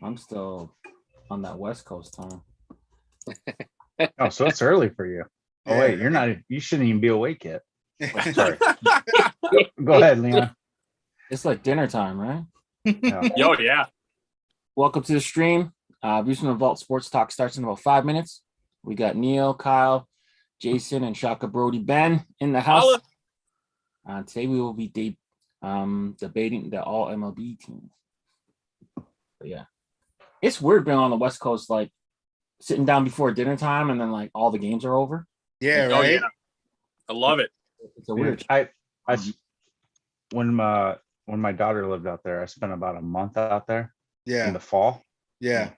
I'm still on that West Coast time. Oh, so it's early for you. Oh, wait, you're not. You shouldn't even be awake yet. Sorry. Go ahead, Leon. It's like dinner time, right? Yeah. Yo, yeah. Welcome to the stream. Vftv Vault Sports Talk starts in about 5 minutes. We got Neil, Kyle, Jason, and Shaka Brody Ben in the house. Today we will be debating the All MLB team. But yeah, it's weird being on the West Coast, like sitting down before dinner time, and then like all the games are over. Yeah, Right? right. Oh, yeah. I love it. It's a weird. When my daughter lived out there, I spent about a month out there Yeah, in the fall. yeah.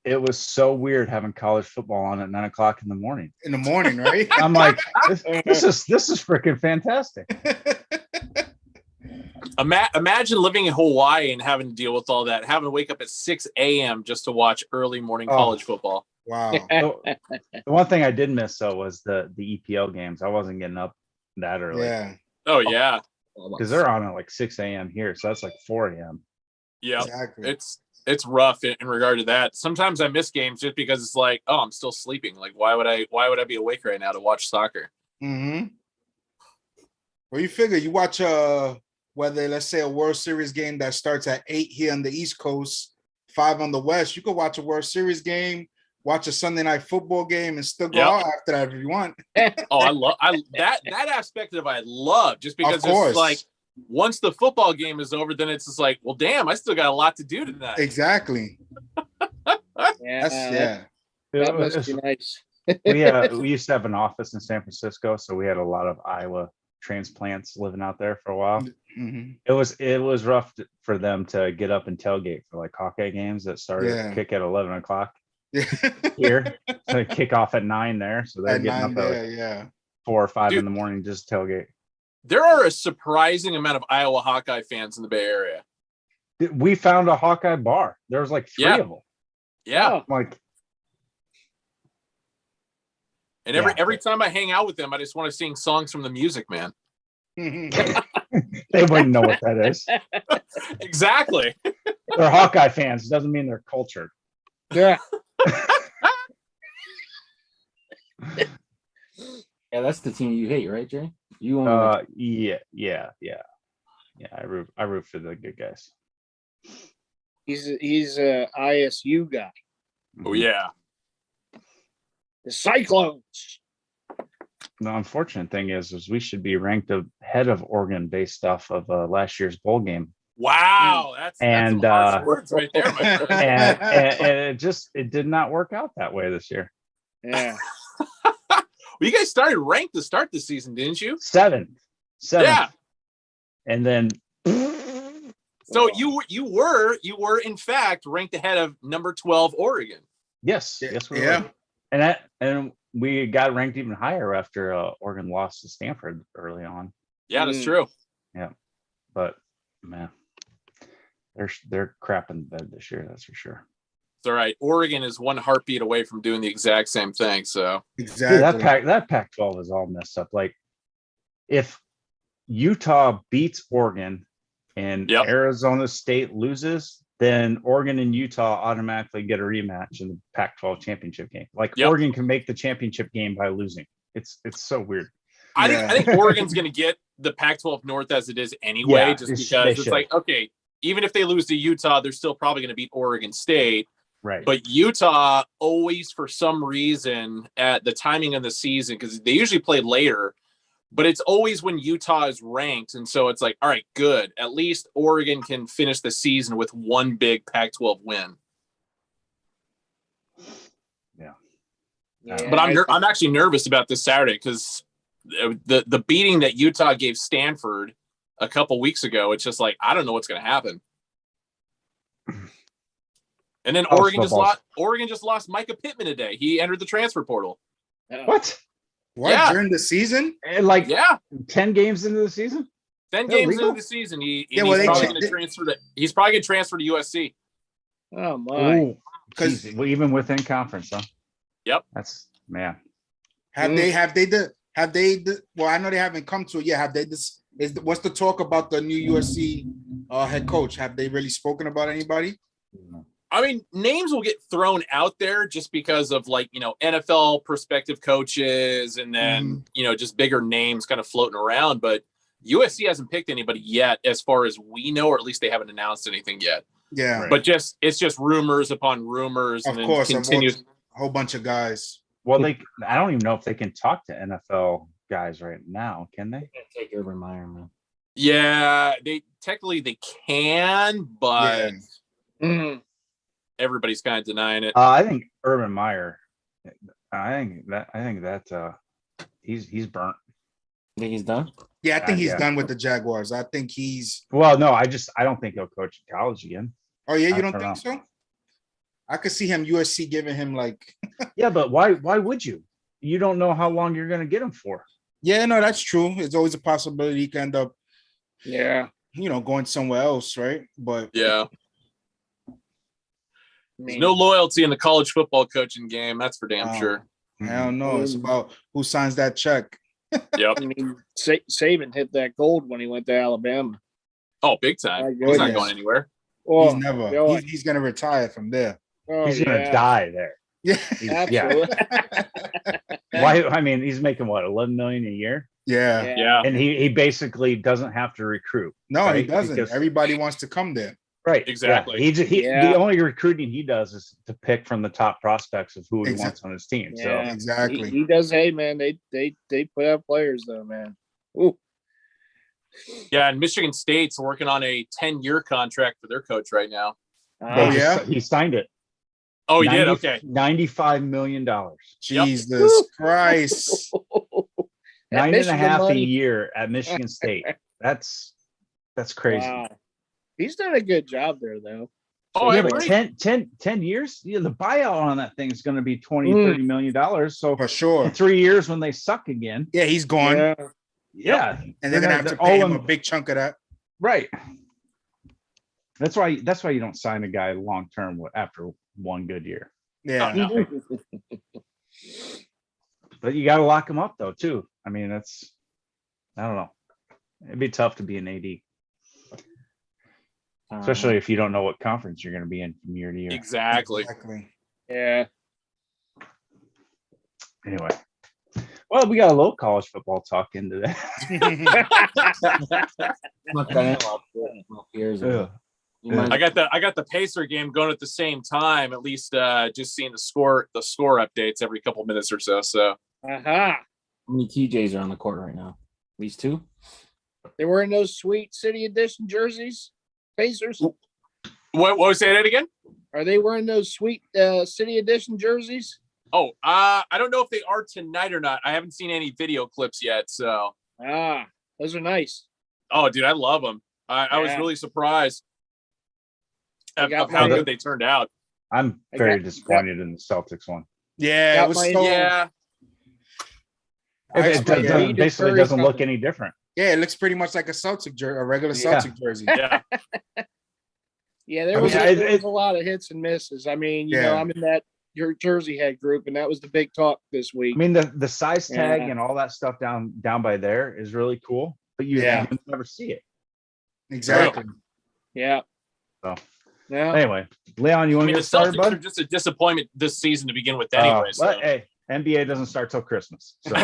It was so weird having college football on at 9 o'clock in the morning. In the morning, right? I'm like, this is freaking fantastic. Imagine living in Hawaii and having to deal with all that, having to wake up at 6 a.m. just to watch early morning college football. Wow. The one thing I did miss though was the EPL games. I wasn't getting up that early. Yeah. Oh, yeah. Because they're on at like 6 a.m. here, so that's like 4 a.m. Yeah. Exactly. It's rough in regard to that. Sometimes I miss games just because it's like, oh, I'm still sleeping. Like, why would I be awake right now to watch soccer? Mm-hmm. Well, you figure you watch whether let's say a World Series game that starts at 8 here on the East Coast, 5 on the West. You could watch a World Series game, watch a Sunday night football game, and still go out after that if you want. Oh, I love that aspect of it. I love just because Of course. it's like once the football game is over, then it's just like, well, damn, I still got a lot to do tonight. Exactly. That must be nice. We used to have an office in San Francisco, so we had a lot of Iowa transplants living out there for a while. Mm-hmm. It was rough for them to get up and tailgate for like Hawkeye games that started kick at 11 o'clock here. So they kick off at 9 there, so they're getting up at like 4 or 5 in the morning just tailgate. There are a surprising amount of Iowa Hawkeye fans in the Bay Area. We found a Hawkeye bar. There was like 3 of them. Yeah. Like, and every time I hang out with them, I just want to sing songs from the Music Man. they wouldn't know what that is. Exactly. They're Hawkeye fans. It doesn't mean they're cultured. Yeah. Yeah, that's the team you hate, right, Jay? You yeah. I root for the good guys. He's a ISU guy. Oh yeah. The Cyclones. The unfortunate thing is we should be ranked ahead of Oregon based off of last year's bowl game. Wow, that's some harsh words right there, my friend. and it did not work out that way this year. Yeah. Well, you guys started ranked to start the season, didn't you? 7. Yeah. And then so you were in fact ranked ahead of number 12 Oregon. Yes, we were. And we got ranked even higher after Oregon lost to Stanford early on. Yeah, that's true. Yeah, but man, they're crap in the bed this year. That's for sure. It's all right. Oregon is one heartbeat away from doing the exact same thing. So exactly. Dude, that Pac-12 is all messed up. Like if Utah beats Oregon and Arizona State loses, then Oregon and Utah automatically get a rematch in the Pac-12 championship game. Like Oregon can make the championship game by losing. It's so weird. I think Oregon's going to get the Pac-12 North as it is anyway, just because it's like, okay, even if they lose to Utah, they're still probably going to beat Oregon State. Right. But Utah always, for some reason, at the timing of the season, because they usually play later, but it's always when Utah is ranked. And so it's like, all right, good. At least Oregon can finish the season with one big Pac-12 win. Yeah. But I'm actually nervous about this Saturday because the beating that Utah gave Stanford a couple weeks ago, it's just like, I don't know what's going to happen. And then Oregon just lost Micah Pittman today. He entered the transfer portal. What? Yeah. During the season? And 10 games into the season? 10 games into the season. He's probably going to transfer to USC. Oh my. Because even within conference, huh? Yep. That's man. Have they well, I know they haven't come to it yet. Have they what's the talk about the new USC head coach? Have they really spoken about anybody? I mean, names will get thrown out there just because of like, NFL prospective coaches and then, just bigger names kind of floating around. But USC hasn't picked anybody yet, as far as we know, or at least they haven't announced anything yet. Yeah. Right. But it's just rumors upon rumers. Of and course, then continues. a whole bunch of guys. Well, I don't even know if they can talk to NFL guys right now, can they? Take Urban Meyer, man. Yeah, they can, but everybody's kind of denying it. I think Urban Meyer. I think that he's burnt. You think he's done? Yeah, I think he's done with the Jaguars. I think he's. Well, no, I don't think he'll coach in college again. Oh yeah, you don't think so? I could see him USC giving him like. Yeah, but why would you? You don't know how long you're going to get him for. Yeah, no, that's true. It's always a possibility he can end up, going somewhere else, right? But yeah, there's no loyalty in the college football coaching game. That's for damn sure. I don't know. It's about who signs that check. Yep. I mean, Saban hit that gold when he went to Alabama. Oh, big time. He's not going anywhere. He's never. He's going to retire from there. Oh, he's going to die there. Yeah, absolutely. Why? I mean, he's making what, $11 million a year? Yeah. And he basically doesn't have to recruit. No, right? he doesn't. Everybody wants to come there. Right. Exactly. Yeah. The only recruiting he does is to pick from the top prospects of who he wants on his team. Yeah. So exactly. He does. Hey, man, they put out players though, man. Ooh. Yeah, and Michigan State's working on a 10-year contract for their coach right now. He signed it. Oh, he did. Okay. $95 million. Jesus Christ. 9.5 a year at Michigan State. That's crazy. Wow. He's done a good job there, though. Oh, yeah, but 10 years? Yeah, the buyout on that thing is going to be $20-30 million. So for sure, in 3 years when they suck again. Yeah, he's gone. Yeah. And they're going to have to pay him a big chunk of that. Right. That's why you don't sign a guy long term after one good year. Yeah. No. But you got to lock him up though too. I mean, I don't know. It'd be tough to be an AD. Especially if you don't know what conference you're going to be in from year to year. Exactly. Yeah. Anyway. Well, we got a little college football talk into that. I got the Pacer game going at the same time. At least just seeing the score updates every couple minutes or so. So How many TJs are on the court right now? At least 2. They wearing those sweet City Edition jerseys, Pacers. What was that again? Are they wearing those sweet City Edition jerseys? Oh, I don't know if they are tonight or not. I haven't seen any video clips yet. So those are nice. Oh, dude, I love them. I was really surprised of how good they turned out. I'm very disappointed in the Celtics one. Yeah, it was it basically doesn't look any different. Yeah, it looks pretty much like a regular Celtic jersey. Yeah. Yeah, there was a lot of hits and misses. I mean, you know, I'm in that your jersey head group, and that was the big talk this week. I mean, the size tag and all that stuff down by there is really cool, but you never see it. Exactly. Yeah. So anyway, Leon, you want to get started, bud? Are just a disappointment this season to begin with, anyway. But hey, NBA doesn't start till Christmas, so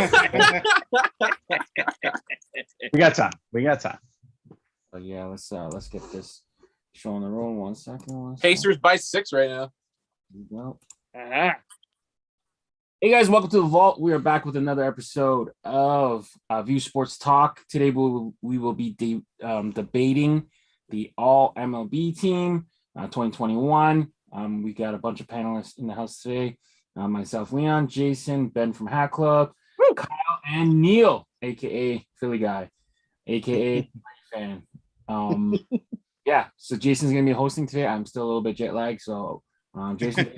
we got time. So yeah, let's get this show on the road. 1 second. Pacers by 6 right now. There you go. Hey guys, welcome to the Vault. We are back with another episode of View Sports Talk. Today we will be debating the All MLB Team 2021. We got a bunch of panelists in the house today. Myself, Leon, Jason, Ben from Hat Club, Kyle, and Neil, aka Philly Guy, aka fan. Yeah, so Jason's gonna be hosting today. I'm still a little bit jet lagged, so Jason.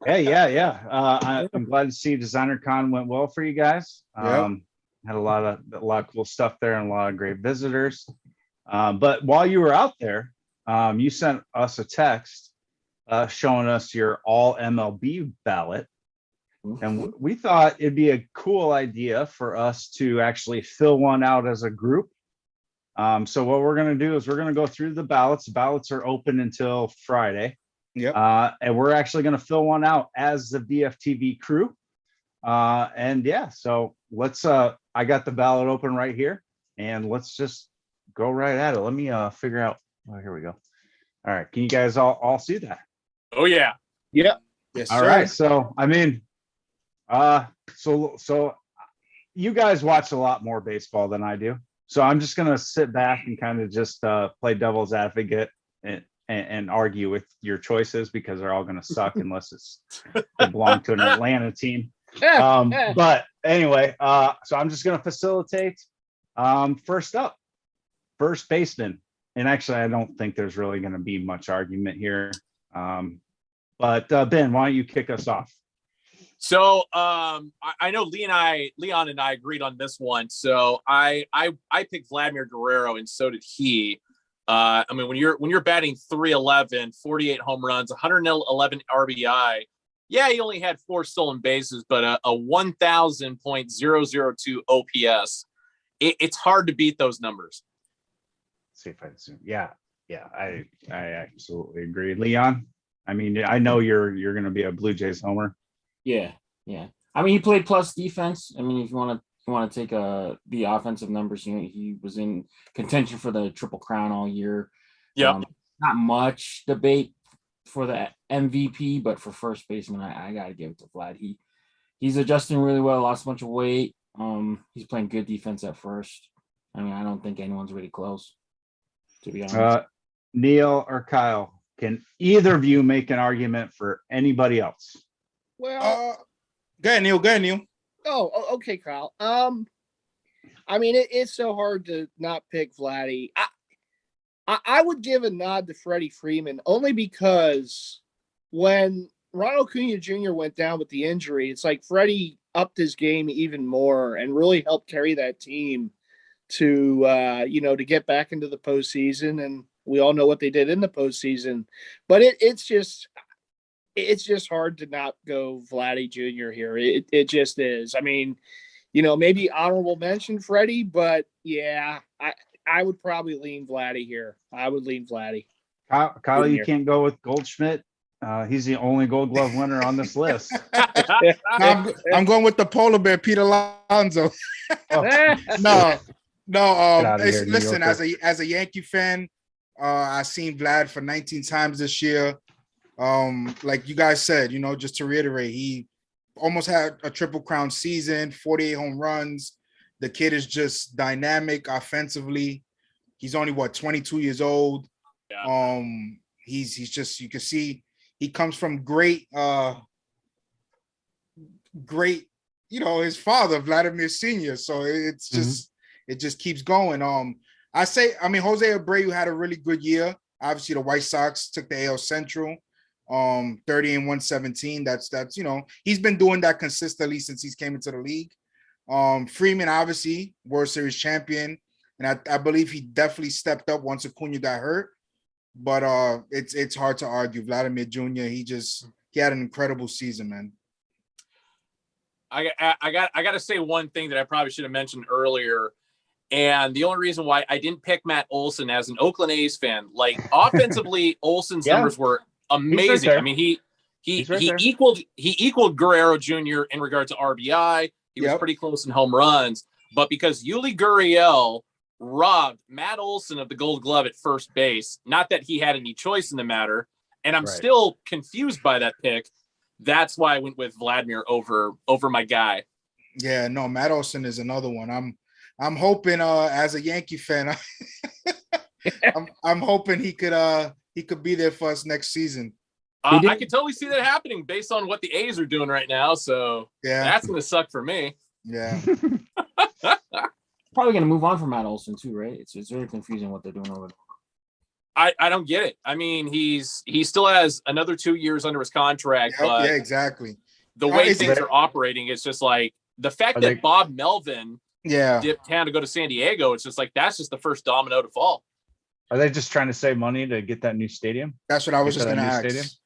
Yeah. I'm glad to see Designer Con went well for you guys. Had a lot of cool stuff there and a lot of great visitors. But while you were out there, you sent us a text showing us your All MLB ballot, and we thought it'd be a cool idea for us to actually fill one out as a group So what we're going to do is we're going to go through the ballots. Ballots are open until Friday. Yep. And we're actually going to fill one out as the VFTV crew. And yeah, so let's, I got the ballot open right here, and let's just go right at it. Let me figure out. Oh, here we go. All right. Can you guys all see that? Oh yeah. Yep. Yes, All sir. right. So, I mean, so you guys watch a lot more baseball than I do. So I'm just going to sit back and kind of just play devil's advocate and argue with your choices, because they're all going to suck unless they belong to an Atlanta team. But anyway, so I'm just going to facilitate. First up, first baseman. And actually, I don't think there's really going to be much argument here. But Ben, why don't you kick us off? So I know Leon and I agreed on this one. So I picked Vladimir Guerrero, and so did he. I mean, when you're batting 311, 48 home runs, 111 RBI, yeah, he only had 4 stolen bases, but a 1,000.002 OPS. It's hard to beat those numbers. Let's see if I assume. Yeah, I absolutely agree. Leon, I mean, I know you're going to be a Blue Jays homer. Yeah. I mean, he played plus defense. I mean, if you want to take the offensive numbers, he was in contention for the Triple Crown all year. Yeah. Not much debate for the MVP, but for first baseman, I got to give it to Vlad. He's adjusting really well. Lost a bunch of weight. He's playing good defense at first. I mean, I don't think anyone's really close, to be honest. Neil or Kyle, can either of you make an argument for anybody else? Well, go ahead, Neil. Oh, okay, Kyle. I mean, it's so hard to not pick Vladdy. I would give a nod to Freddie Freeman only because when Ronald Acuna Jr. went down with the injury, it's like Freddie upped his game even more and really helped carry that team to to get back into the postseason. And we all know what they did in the postseason. But it's just hard to not go Vladdy Jr. here. It just is. I mean, maybe honorable mention Freddie, but yeah, I would probably lean Vladdy here. I would lean Vladdy. Kyle, you can't go with Goldschmidt. He's the only Gold Glove winner on this list. I'm going with the polar bear, Pete Alonso. No. Listen, as a Yankee fan, I've seen Vlad for 19 times this year. Like you guys said, just to reiterate, he almost had a Triple Crown season, 48 home runs. The kid is just dynamic offensively. He's only 22 years old. Yeah. He's just, you can see he comes from great, his father, Vladimir Sr. So it's just, it just keeps going. Jose Abreu had a really good year. Obviously, the White Sox took the AL Central. 30-117. That's he's been doing that consistently since he's came into the league. Freeman, obviously, World Series champion, and I believe he definitely stepped up once Acuna got hurt. But it's hard to argue. Vladimir Jr. He had an incredible season, man. I got to say one thing that I probably should have mentioned earlier. And the only reason why I didn't pick Matt Olson as an Oakland A's fan, like offensively, Olson's numbers were amazing. Right, I mean, he right equaled Guerrero Jr. in regard to RBI. He was pretty close in home runs, but because Yuli Gurriel robbed Matt Olson of the Gold Glove at first base, not that he had any choice in the matter, and I'm still confused by that pick. That's why I went with Vladimir over my guy. Yeah, no, Matt Olson is another one. I'm hoping as a Yankee fan, I'm hoping he could be there for us next season. I can totally see that happening based on what the A's are doing right now. So yeah, that's going to suck for me. Yeah. Probably going to move on from Matt Olson too, right? It's very confusing what they're doing over there. I don't get it. I mean, he still has another 2 years under his contract. But yeah, exactly. The way things are operating, it's just like the fact that Bob Melvin dipped town to go to San Diego. It's just like, that's just the first domino to fall. Are they just trying to save money to get that new stadium? That's what I was just going to ask.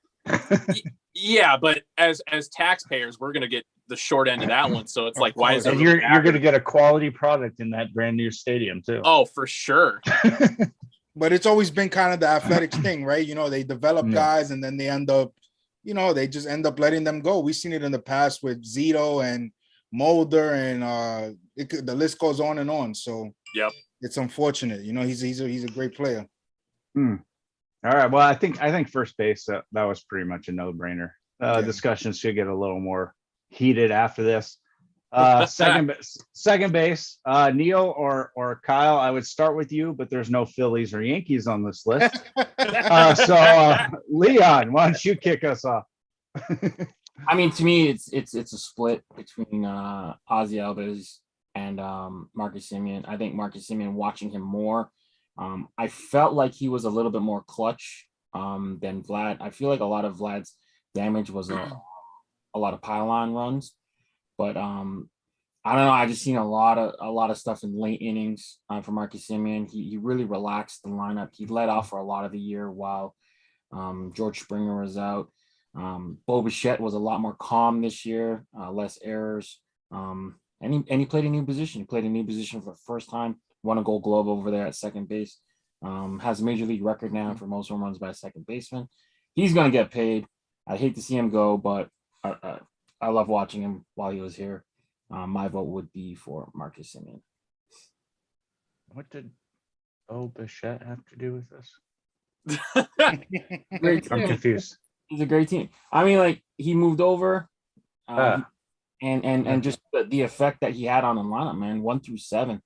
Yeah, but as taxpayers, we're going to get the short end of that one. So it's like, why is it? And really you're going to get a quality product in that brand new stadium too. Oh, for sure. But it's always been kind of the athletics thing, right? You know, they develop guys and then they end up, you know, they just end up letting them go. We've seen it in the past with Zito and Mulder, and the list goes on and on. So yep, it's unfortunate. You know, he's a great player. All right. Well, I think first base, that was pretty much a no-brainer. Discussions should get a little more heated after this. Second base, Neil or Kyle, I would start with you, but there's no Phillies or Yankees on this list. So Leon, why don't you kick us off? I mean, to me, it's a split between Ozzy Albies and Marcus Semien. I think Marcus Semien, watching him more, I felt like he was a little bit more clutch than Vlad. I feel like a lot of Vlad's damage was a lot of pylon runs, but I don't know. I just seen a lot of stuff in late innings for Marcus Semien. He really relaxed the lineup. He led off for a lot of the year while George Springer was out. Bo Bichette was a lot more calm this year, less errors. And he played a new position. He played a new position for the first time. Won a Gold Glove over there at second base. Has a major league record now for most home runs by a second baseman. He's going to get paid. I hate to see him go, but I love watching him while he was here. My vote would be for Marcus Semien. What did Bo Bichette have to do with this? Great team. I'm confused. He's a great team. I mean, like, he moved over, and just the effect that he had on the lineup, man. 1 through 7.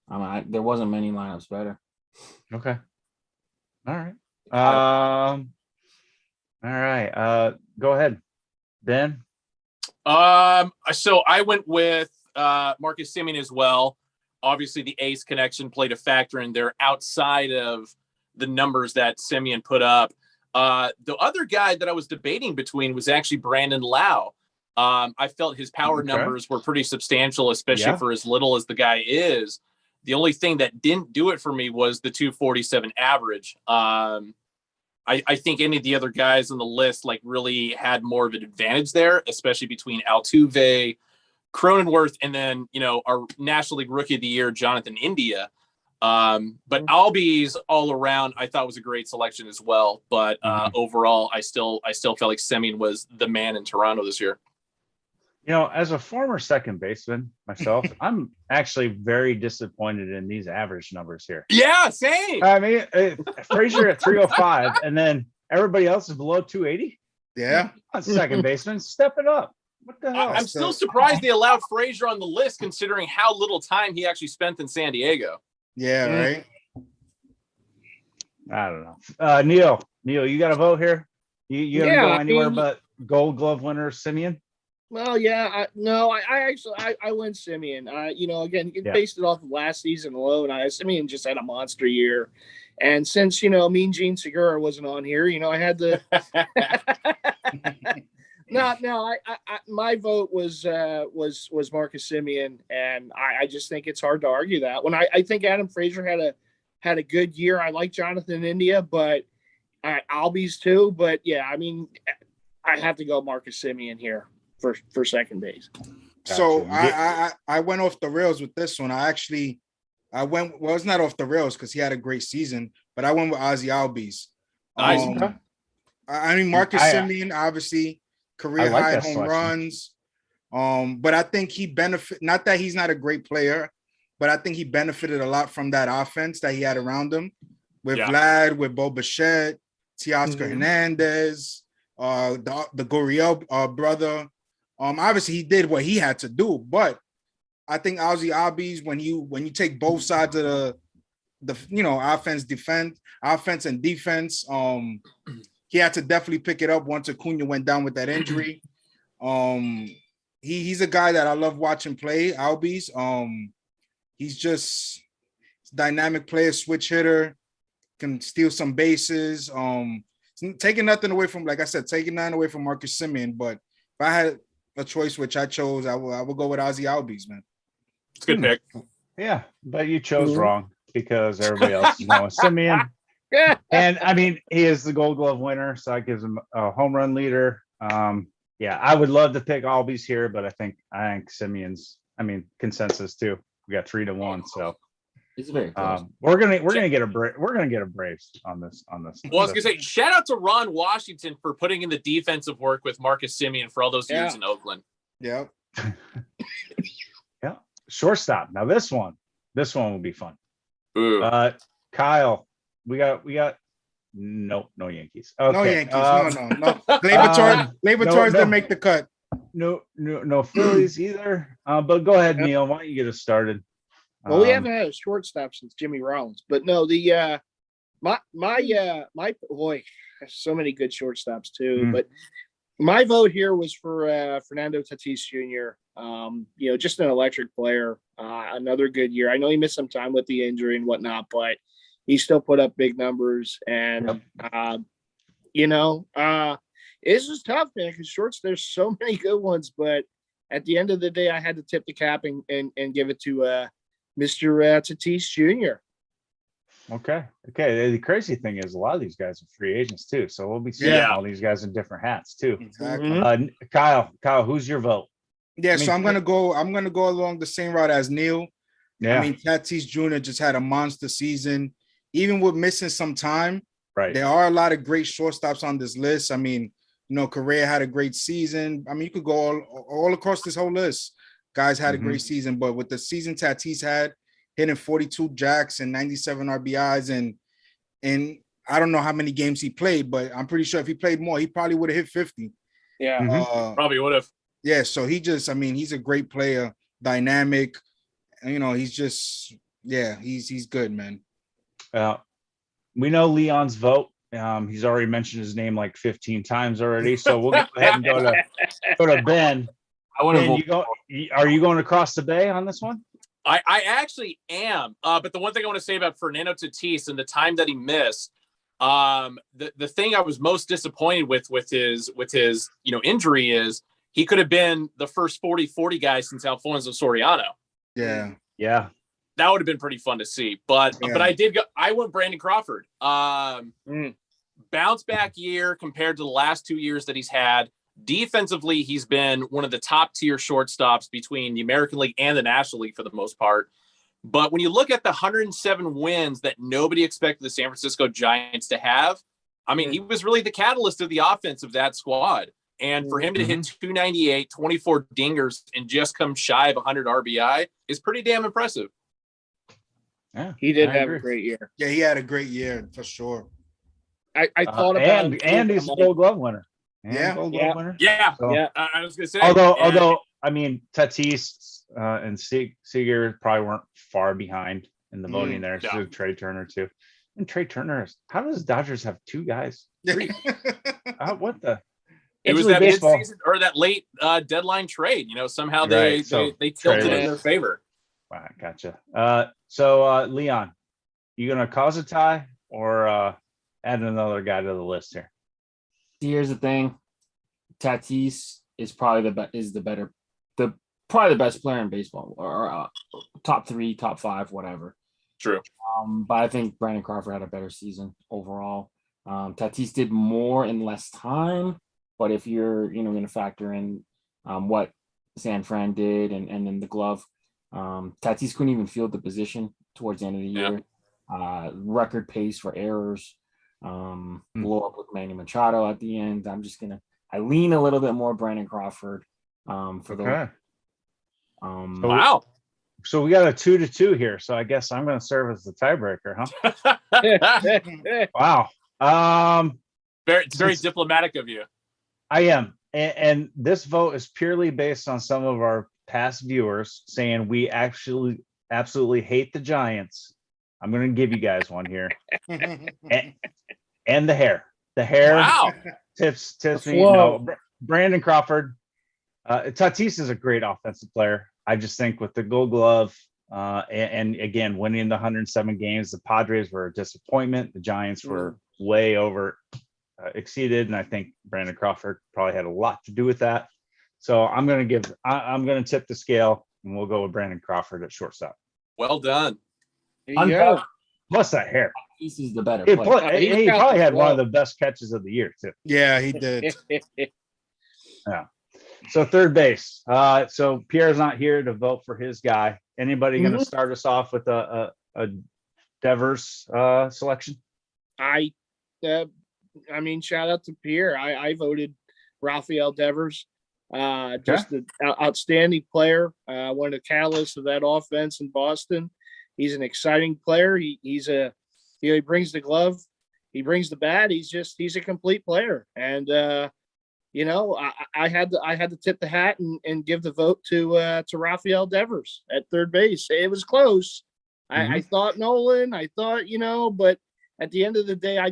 There wasn't many lineups better. Okay. All right. All right. Go ahead, Ben. So I went with Marcus Semien as well. Obviously, the ace connection played a factor in there outside of the numbers that Semien put up. The other guy that I was debating between was actually Brandon Lau. I felt his power numbers were pretty substantial, especially for as little as the guy is. The only thing that didn't do it for me was the 247 average. I think any of the other guys on the list like really had more of an advantage there, especially between Altuve, Cronenworth, and then, you know, our National League Rookie of the Year, Jonathan India. But Albies all around, I thought was a great selection as well. But overall, I still felt like Semien was the man in Toronto this year. You know, as a former second baseman myself, I'm actually very disappointed in these average numbers here. Yeah, same. I mean, Frazier at 305, and then everybody else is below 280. Yeah, on second baseman, step it up. What the hell? I'm still surprised they allowed Frazier on the list, considering how little time he actually spent in San Diego. Yeah, right. I don't know. Neil, you got a vote here? You don't go anywhere but Gold Glove winner Semien? Well, yeah, I went Semien. You know, again, based it off of last season alone. Semien just had a monster year, and since, you know, Mean Gene Segura wasn't on here, you know, I had to. My vote was Marcus Semien, and I just think it's hard to argue that. When I think Adam Frazier had a good year. I like Jonathan India, but Albies too. But yeah, I mean, I have to go Marcus Semien here for second base. So I went off the rails with this one. It's not off the rails because he had a great season, but I went with Ozzy Albies. I mean, Marcus Semien, obviously career high home runs. But I think he benefit, not that he's not a great player, but I think he benefited a lot from that offense that he had around him with Vlad, with Bo Bichette, Teoscar Hernandez, the Gurriel brother. Obviously he did what he had to do, but I think Ozzy Albies, when you take both sides of the you know, offense and defense, he had to definitely pick it up once Acuna went down with that injury. He's a guy that I love watching play, Albies. He's just a dynamic player, switch hitter, can steal some bases. Taking nothing away from, like I said, taking nothing away from Marcus Semien, but if I had a choice, which I chose, I will go with Ozzy Albies, man. It's a good pick. Yeah, but you chose wrong because everybody else is going Semien. And I mean, he is the Gold Glove winner, so that gives him a home run leader. Yeah, I would love to pick Albies here, but I think Simeon's. I mean, consensus too. We got 3-1, so It's very close. we're gonna get a Braves on this. Well, I was gonna say, shout out to Ron Washington for putting in the defensive work with Marcus Semien for all those years in Oakland. Yep. Yeah, shortstop. Now this one will be fun. Ooh. Kyle, we got no Yankees. Okay. No Yankees. No. Gleyber didn't make the cut. No Phillies either. But go ahead, Neil. Why don't you get us started? Well, we haven't had a shortstop since Jimmy Rollins, but no, my boy, so many good shortstops too. But my vote here was for Fernando Tatis Jr. Just an electric player. Another good year. I know he missed some time with the injury and whatnot, but he still put up big numbers. And it's just tough, man, because shorts, there's so many good ones. But at the end of the day, I had to tip the cap and give it to Mr. Tatis Jr. Okay. The crazy thing is a lot of these guys are free agents too, so we'll be seeing all these guys in different hats too. Exactly. Kyle, who's your vote? Yeah, so I'm gonna go along the same route as Neil. Yeah. I mean, Tatis Jr. just had a monster season, even with missing some time. Right. There are a lot of great shortstops on this list. I mean, Correa had a great season. I mean, you could go all across this whole list. Guys had a great season, but with the season Tatis had, hitting 42 jacks and 97 RBIs, and I don't know how many games he played, but I'm pretty sure if he played more, he probably would have hit 50. Yeah. Probably would have. Yeah, so he's a great player, dynamic. He's just, he's good, man. We know Leon's vote. He's already mentioned his name like 15 times already, so we'll go ahead and go to Ben. Are you going across the bay on this one? I actually am. But the one thing I want to say about Fernando Tatis and the time that he missed, the thing I was most disappointed with his injury is he could have been the first 40-40 guy since Alfonso Soriano. Yeah. Yeah. That would have been pretty fun to see. But I went Brandon Crawford. Bounce back year compared to the last 2 years that he's had. Defensively, he's been one of the top tier shortstops between the American League and the National League for the most part. But when you look at the 107 wins that nobody expected the San Francisco Giants to have, I mean, he was really the catalyst of the offense of that squad. And for him to hit 298, 24 dingers, and just come shy of 100 RBI is pretty damn impressive. Yeah, he did have a great year. Yeah, he had a great year for sure. I thought about it. And he's a Gold Glove winner. Yeah. So, I was gonna say. Although I mean, Tatis and Seager probably weren't far behind in the voting there. So Trey Turner too, and Trey Turner. How does Dodgers have two guys? Three? What the? It was that mid-season or that late deadline trade. Somehow they tilted in their favor. Wow, gotcha. So Leon, you gonna cause a tie or add another guy to the list here? Here's the thing: Tatis is probably probably the best player in baseball, or top 3, top 5, whatever. True. But I think Brandon Crawford had a better season overall. Tatis did more in less time, but if you're going to factor in what San Fran did and then the glove, Tatis couldn't even field the position towards the end of the year. Record pace for errors. Blow up with Manny Machado at the end. I lean a little bit more Brandon Crawford for the wow. So we got a 2-2 here. So I guess I'm going to serve as the tiebreaker, huh? Wow. It's very diplomatic of you. I am, and this vote is purely based on some of our past viewers saying we actually absolutely hate the Giants. I'm going to give you guys one here. And the hair. Wow. tips me. No, Brandon Crawford. Tatis is a great offensive player. I just think with the Gold Glove and again, winning the 107 games, the Padres were a disappointment. The Giants were way over exceeded. And I think Brandon Crawford probably had a lot to do with that. So I'm going to tip the scale and we'll go with Brandon Crawford at shortstop. Well done. Plus that hair. Tatis is the better player. He probably had one of the best catches of the year too. Yeah, he did. So third base. So Pierre's not here to vote for his guy. Anybody going to start us off with a Devers selection? I mean, shout out to Pierre. I voted Rafael Devers. Just an outstanding player. One of the catalysts of that offense in Boston. He's an exciting player. He brings the glove. He brings the bat. He's a complete player. And I had to tip the hat and give the vote to Rafael Devers at third base. It was close. I thought Nolan. I thought, but at the end of the day, I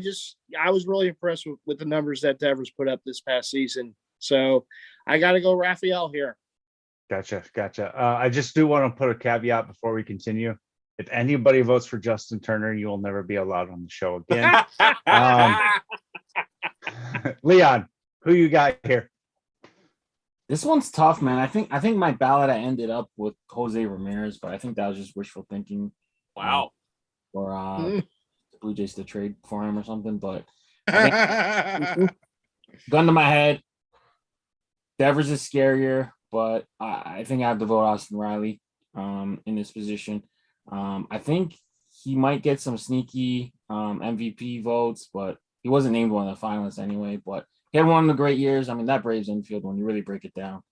was really impressed with the numbers that Devers put up this past season. So I got to go Rafael here. Gotcha. I just do want to put a caveat before we continue. If anybody votes for Justin Turner, you will never be allowed on the show again. Leon, who you got here? This one's tough, man. I think my ballot I ended up with Jose Ramirez, but I think that was just wishful thinking. Wow. Or the Blue Jays to trade for him or something. But I think, gun to my head, Devers is scarier, but I think I have to vote Austin Riley in this position. I think he might get some sneaky MVP votes, but he wasn't named one of the finalists anyway. But he had one of the great years. I mean, that Braves infield, when you really break it down.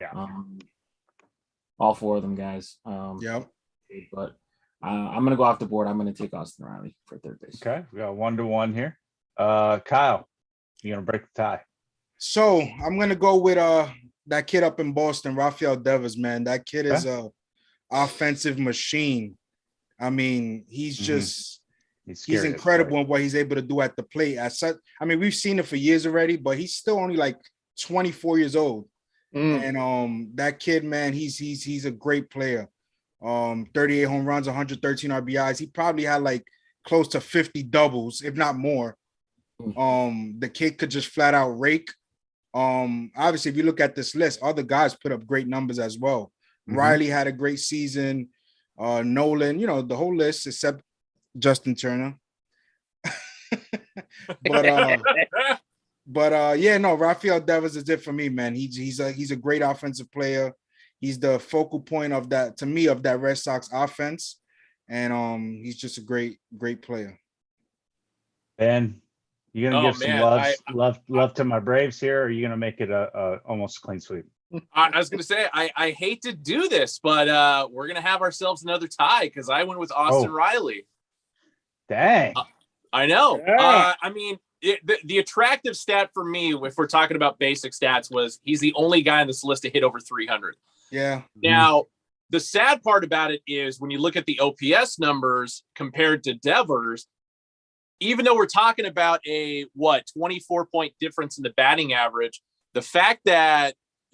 Yeah. All four of them guys. Yep. But I'm going to go off the board. I'm going to take Austin Riley for third base. Okay. We got 1-1 here. Kyle, you're going to break the tie. So I'm going to go with that kid up in Boston, Rafael Devers, man. That kid is a offensive machine. I mean, he's just he's incredible in what he's able to do at the plate. I mean, we've seen it for years already, but he's still only like 24 years old. And that kid, man, he's a great player. 38 home runs, 113 RBIs. He probably had like close to 50 doubles, if not more. The kid could just flat out rake. Obviously, if you look at this list, other guys put up great numbers as well. Riley had a great season. Nolan, the whole list except Justin Turner. but Rafael Devers is it for me, man. He's a great offensive player. He's the focal point of that, to me, of that Red Sox offense, and he's just a great player. Ben, you gonna give some love to my Braves here, or are you gonna make it a almost clean sweep? I was gonna say I hate to do this, but we're gonna have ourselves another tie because I went with Austin Riley. Dang. I know. Yeah. I mean, the attractive stat for me, if we're talking about basic stats, was he's the only guy on this list to hit over 300. Yeah. Now, the sad part about it is when you look at the OPS numbers compared to Devers, even though we're talking about a 24-point difference in the batting average, the fact that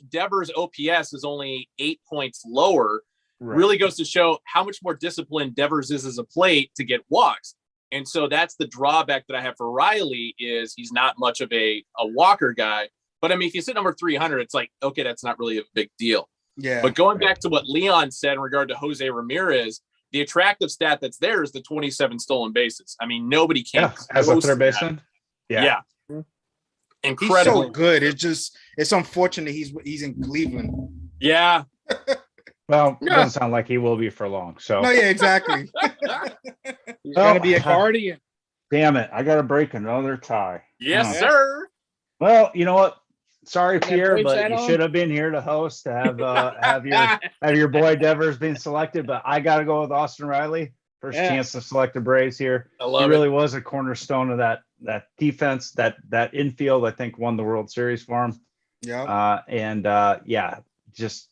Devers' OPS is only 8 points lower really goes to show how much more disciplined Devers is as a plate to get walks. And so that's the drawback that I have for Riley is he's not much of a walker guy. But I mean, if you sit number 300, it's like, okay, that's not really a big deal. Yeah. But going back to what Leon said in regard to Jose Ramirez, the attractive stat that's there is the 27 stolen bases. I mean, nobody can. As a third baseman. Yeah. He's Incredible. so good. It's unfortunate he's in Cleveland. Yeah. Well, it doesn't sound like he will be for long. So no, yeah, exactly. He's gonna be a guardian. Damn it. I gotta break another tie. Yes, sir. Well, you know what? Sorry, That Pierre, brings but that you on. should have been here to host to have your boy Devers being selected. But I got to go with Austin Riley. First chance to select the Braves here. I love he it. really was a cornerstone of that defense, that infield. I think won the World Series for him. Yeah. Just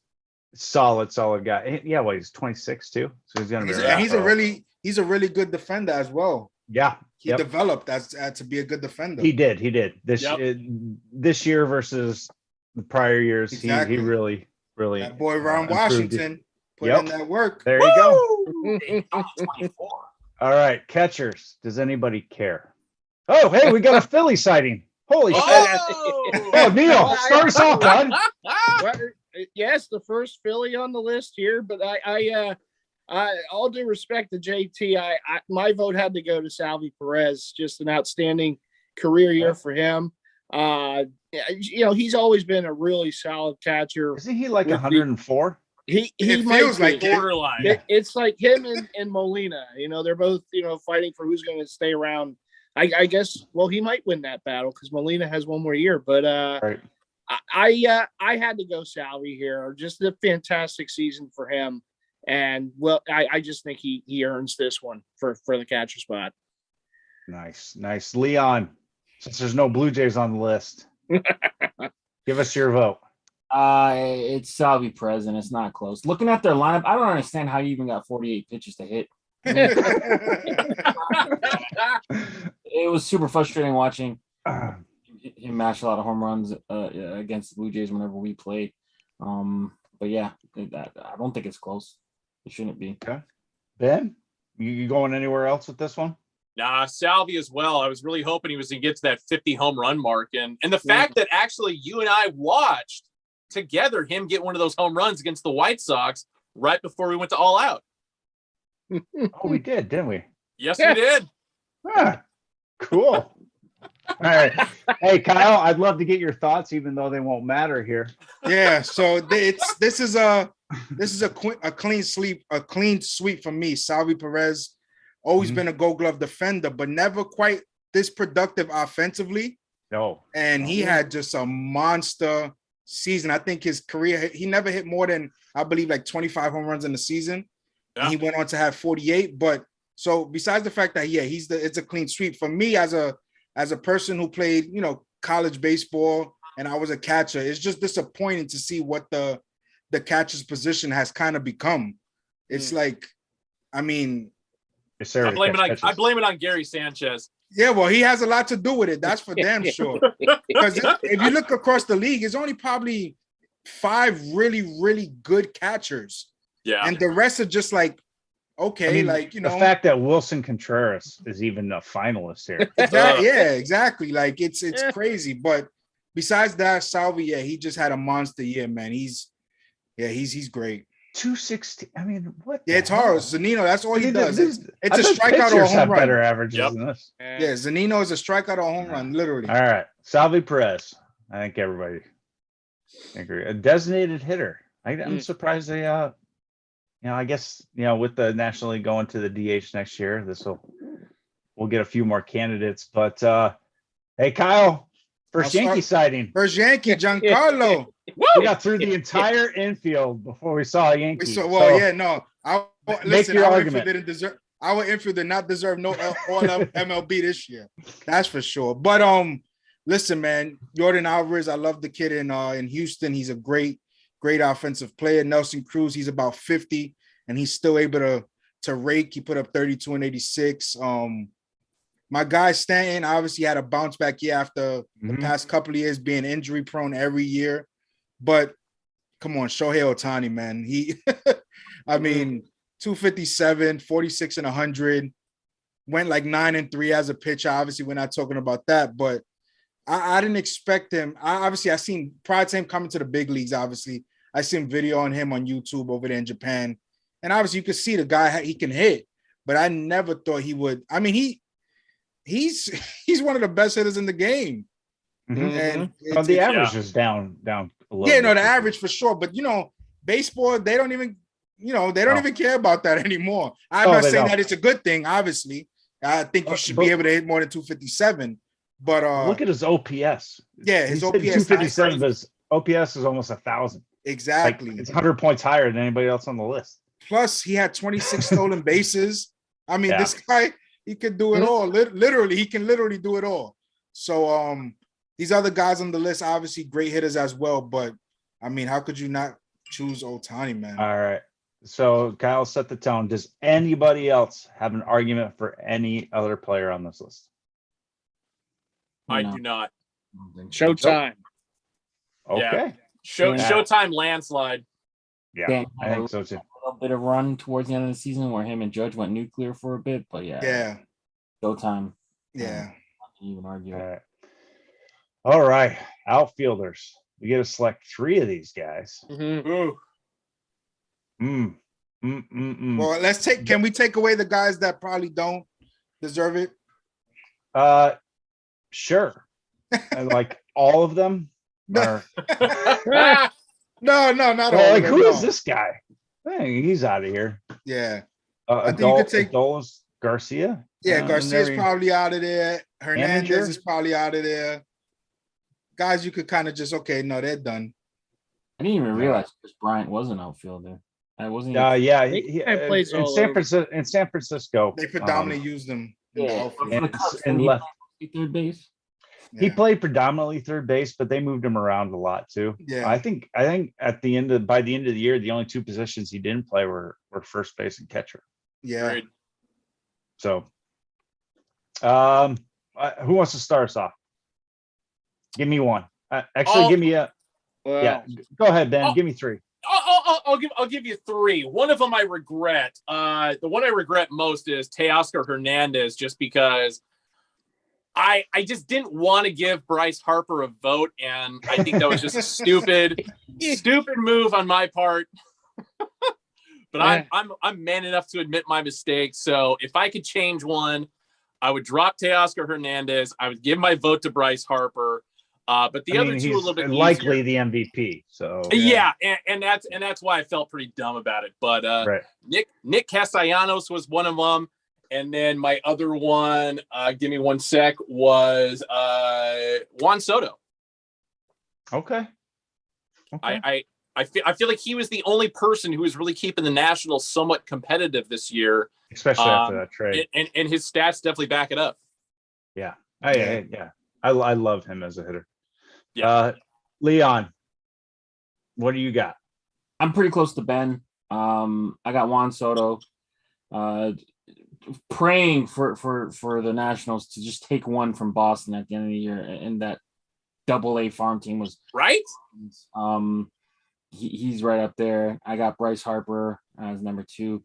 solid guy. Yeah, well, he's 26 too, so he's gonna be. He's a really good defender as well. Yeah. He developed as to be a good defender. He did this year versus the prior years. Exactly. He really that boy Ron Washington put in that work. There you go. All right, catchers. Does anybody care? Oh, hey, we got a Philly sighting. Holy shit! Oh, Neil, start us off, bud. Yes, the first Philly on the list here, but I all due respect to JT, my vote had to go to Salvi Perez. Just an outstanding career year for him. He's always been a really solid catcher. Isn't he like With 104? He It might feels be. like it. Borderline. Yeah. It's like him and Molina. They're both fighting for who's going to stay around. I guess. Well, he might win that battle because Molina has one more year. But Right. I had to go Salvi here. Just a fantastic season for him, and I just think he earns this one for the catcher spot. Nice. Leon, since there's no Blue Jays on the list, give us your vote. It's Salvi Perez, and it's not close. Looking at their lineup, I don't understand how you even got 48 pitches to hit. It was super frustrating watching him mash a lot of home runs against the Blue Jays whenever we played. But yeah, I don't think it's close. It shouldn't be. Okay. Ben, you going anywhere else with this one? Nah, Salvi as well. I was really hoping he was going to get to that 50 home run mark. And the fact that actually you and I watched together him get one of those home runs against the White Sox right before we went to All Out. Oh, we did, didn't we? Yes, we did. Ah, cool. All right. Hey, Kyle, I'd love to get your thoughts, even though they won't matter here. Yeah, so this is a clean sweep for me. Salvi Perez, always been a Gold Glove defender, but never quite this productive offensively. No. And he had just a monster season. I think his career, he never hit more than, I believe, like 25 home runs in the season. Yeah. And he went on to have 48. But so besides the fact that it's a clean sweep for me as a person who played, college baseball, and I was a catcher, it's just disappointing to see what the catcher's position has kind of become. It's like, I mean, I blame it on Gary Sanchez. Yeah, well, he has a lot to do with it. That's for damn sure. Because if you look across the league, it's only probably 5 really, really good catchers. Yeah. And the rest are just like, okay, the fact that Wilson Contreras is even a finalist here. Yeah, exactly. Like it's crazy. But besides that, Salvi, he just had a monster year, man. He's great. 260. I mean, what? Yeah, it's hard. Zunino, that's all he does. It's a strikeout or a home have run. Better averages than this. Yeah, Zunino is a strikeout or a home run, literally. All right, Salvi Perez. I think everybody agree. A designated hitter. I'm surprised they. I guess with the National League going to the DH next year, we'll get a few more candidates. But hey, Kyle, first Yankee sighting. First Yankee, Giancarlo. We got through the entire infield before we saw a Yankee. Our infield did not deserve no all MLB this year. That's for sure. But listen, man, Jordan Alvarez, I love the kid in Houston. He's a great offensive player. Nelson Cruz, he's about 50, and he's still able to rake. He put up 32 and 86. My guy Stanton obviously had a bounce back year after the past couple of years being injury prone every year. But come on, Shohei Ohtani, man. He, 257, 46 and 100, went like 9-3 as a pitcher. Obviously, we're not talking about that, but I didn't expect him. I seen prior to him coming to the big leagues, obviously. I seen video on him on YouTube over there in Japan. And obviously you could see the guy, he can hit, but I never thought he would. I mean, he's one of the best hitters in the game. And the average is down a little. Yeah, no, the average for sure. But baseball, they don't even care about that anymore. I'm not saying that it's a good thing, obviously. I think you should be able to hit more than 257. But look at his OPS. Yeah, his OPS 257, but his OPS is almost 1,000. Exactly. It's 100 points higher than anybody else on the list. Plus, he had 26 stolen bases. I mean, this guy, he could do it all. Literally, he can literally do it all. So, these other guys on the list, obviously great hitters as well. But, I mean, how could you not choose Ohtani, man? All right. So, Kyle, set the tone. Does anybody else have an argument for any other player on this list? I do not. Showtime. Okay. Yeah. Showtime landslide. Yeah, I think so too. A little bit of run towards the end of the season where him and Judge went nuclear for a bit, but yeah. Showtime. Yeah. Not even argue. All right. Outfielders. We get to select 3 of these guys. Well, can we take away the guys that probably don't deserve it? Sure. And like all of them No, are. no, not all. Well, of like them, who no. is this guy? Hey, he's out of here. Yeah, I think you could take. Adolis Garcia. Yeah, Garcia's Never- probably out of there. Hernandez Manager? is probably out of there. Guys, you could kind of just no, they're done. I didn't even Yeah. realize Chris Bryant was an outfielder. I wasn't. Yeah, He plays in all San over. Francisco. In San Francisco, They predominantly use them in the Yeah, outfield. for the and- Cubs, and didn't he left. play third base. He Yeah. played predominantly third base, but they moved him around a lot too. Yeah. I think at the end of by the end of the year, the only two positions he didn't play were first base and catcher. Yeah. Great. So, who wants to start us off? Give me one. Actually, Oh. give me a. Well, Yeah, go ahead, Ben. Oh. Give me three. I'll give you three. One of them I regret. The one I regret most is Teoscar Hernandez, just because I just didn't want to give Bryce Harper a vote, and I think that was just a stupid move on my part. But I'm man enough to admit my mistake. So if I could change one, I would drop Teoscar Hernandez. I would give my vote to Bryce Harper. But the other two he's a little bit likely easier. the MVP. So Yeah, and that's why I felt pretty dumb about it. But right. Nick Castellanos was one of them, and then my other one, give me one sec, was Juan Soto. Okay. I feel like he was the only person who was really keeping the Nationals somewhat competitive this year, Especially after that trade. and his stats definitely back it up. Yeah. I love him as a hitter. Yeah. Leon, what do you got? I'm pretty close to Ben. I got Juan Soto. Praying for the Nationals to just take one from Boston at the end of the year, and that Double-A farm team was Right? He's right up there. I got Bryce Harper as number 2.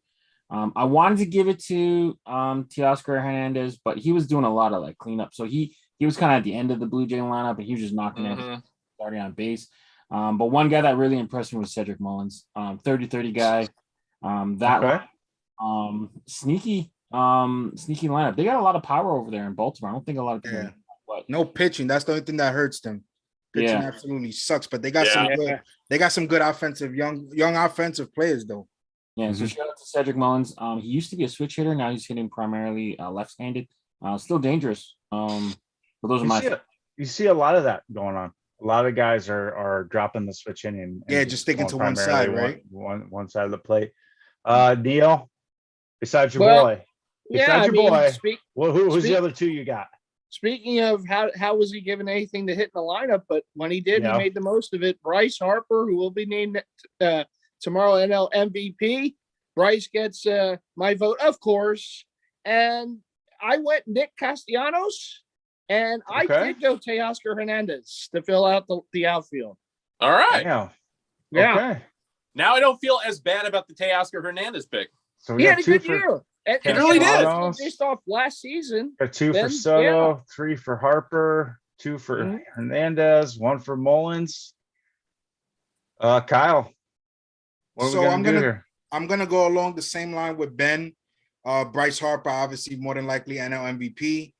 I wanted to give it to Teoscar Hernandez, but he was doing a lot of like cleanup. So he was kind of at the end of the Blue Jay lineup, and he was just knocking everything, starting on base. But one guy that really impressed me was Cedric Mullins, 30-30 guy. Sneaky lineup. They got a lot of power over there in Baltimore. I don't think a lot of people. Yeah. No pitching. That's the only thing that hurts them. Pitching absolutely sucks, but they got some good. They got some good offensive young offensive players though. Yeah, so shout out to Cedric Mullins. He used to be a switch hitter. Now he's hitting primarily left-handed. Still dangerous. But those are you see a lot of that going on. A lot of guys are dropping the switch hitting. And just sticking to one side, right? One side of the plate. Neil, besides your boy. Who's the other two you got? Speaking of how was he given anything to hit in the lineup, but when he did, he made the most of it. Bryce Harper, who will be named tomorrow NL MVP. Bryce gets my vote, of course. And I went Nick Castellanos, and I did go Teoscar Hernandez to fill out the outfield. All right. Yeah. Okay. Now I don't feel as bad about the Teoscar Hernandez pick. So he had a good year. It really did. Based off last season. 2 for Soto, 3 for Harper, 2 for Hernandez, 1 for Mullins. Kyle, what are we gonna do here? I'm gonna go along the same line with Ben. Bryce Harper, obviously, more than likely NL MVP.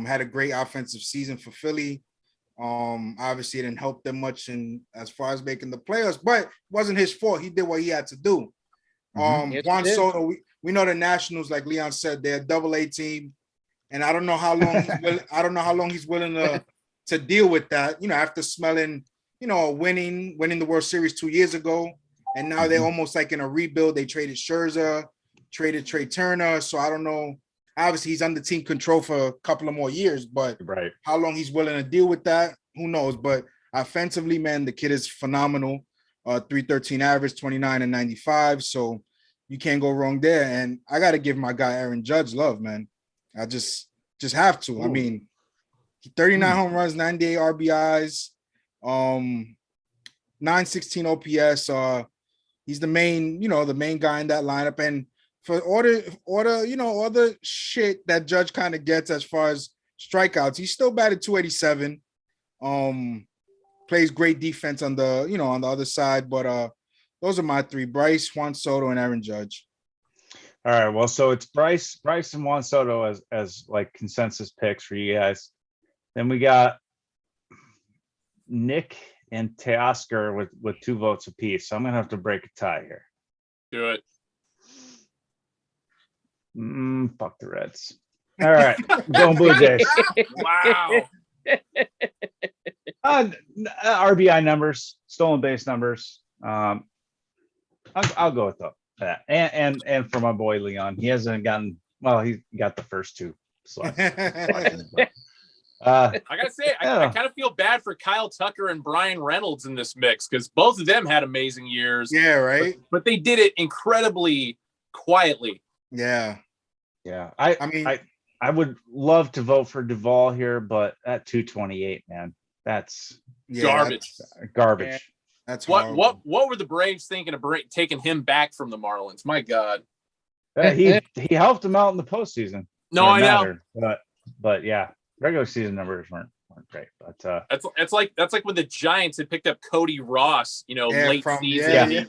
Had a great offensive season for Philly. Obviously, it didn't help them much in as far as making the playoffs, but it wasn't his fault. He did what he had to do. Juan Soto, we know the Nationals, like Leon said, they're a Double-A team, and I don't know how long he's willing to deal with that. After smelling, winning the World Series 2 years ago, and now they're almost like in a rebuild. They traded Scherzer, traded Trey Turner, so I don't know. Obviously, he's under team control for a couple of more years, but how long he's willing to deal with that, who knows? But offensively, man, the kid is phenomenal. 313 average, 29 and 95. So you can't go wrong there. And I got to give my guy Aaron Judge love, man. I just have to. Ooh. I mean, 39 home runs, 98 RBIs, 916 OPS. He's the main guy in that lineup. And for all the shit that Judge kind of gets as far as strikeouts, he's still batted 287. Plays great defense on the other side, but those are my 3: Bryce, Juan Soto, and Aaron Judge. All right, well, so it's Bryce and Juan Soto as like consensus picks for you guys. Then we got Nick and Teoscar with 2 votes apiece. So I'm gonna have to break a tie here. Do it. Fuck the Reds. All right, going Blue Jays. Wow. RBI numbers, stolen base numbers. I'll go with that. And for my boy Leon, he hasn't gotten. Well, he got the first 2 slots. I gotta say, I kind of feel bad for Kyle Tucker and Brian Reynolds in this mix because both of them had amazing years. Yeah, right. But they did it incredibly quietly. Yeah. I mean, I would love to vote for Duvall here, but at 228, man, that's garbage. Garbage. Yeah. That's what were the Braves thinking of taking him back from the Marlins? My God. He helped them out in the postseason. No, I know. But yeah, regular season numbers weren't great. But that's like when the Giants had picked up Cody Ross, late season. Yeah.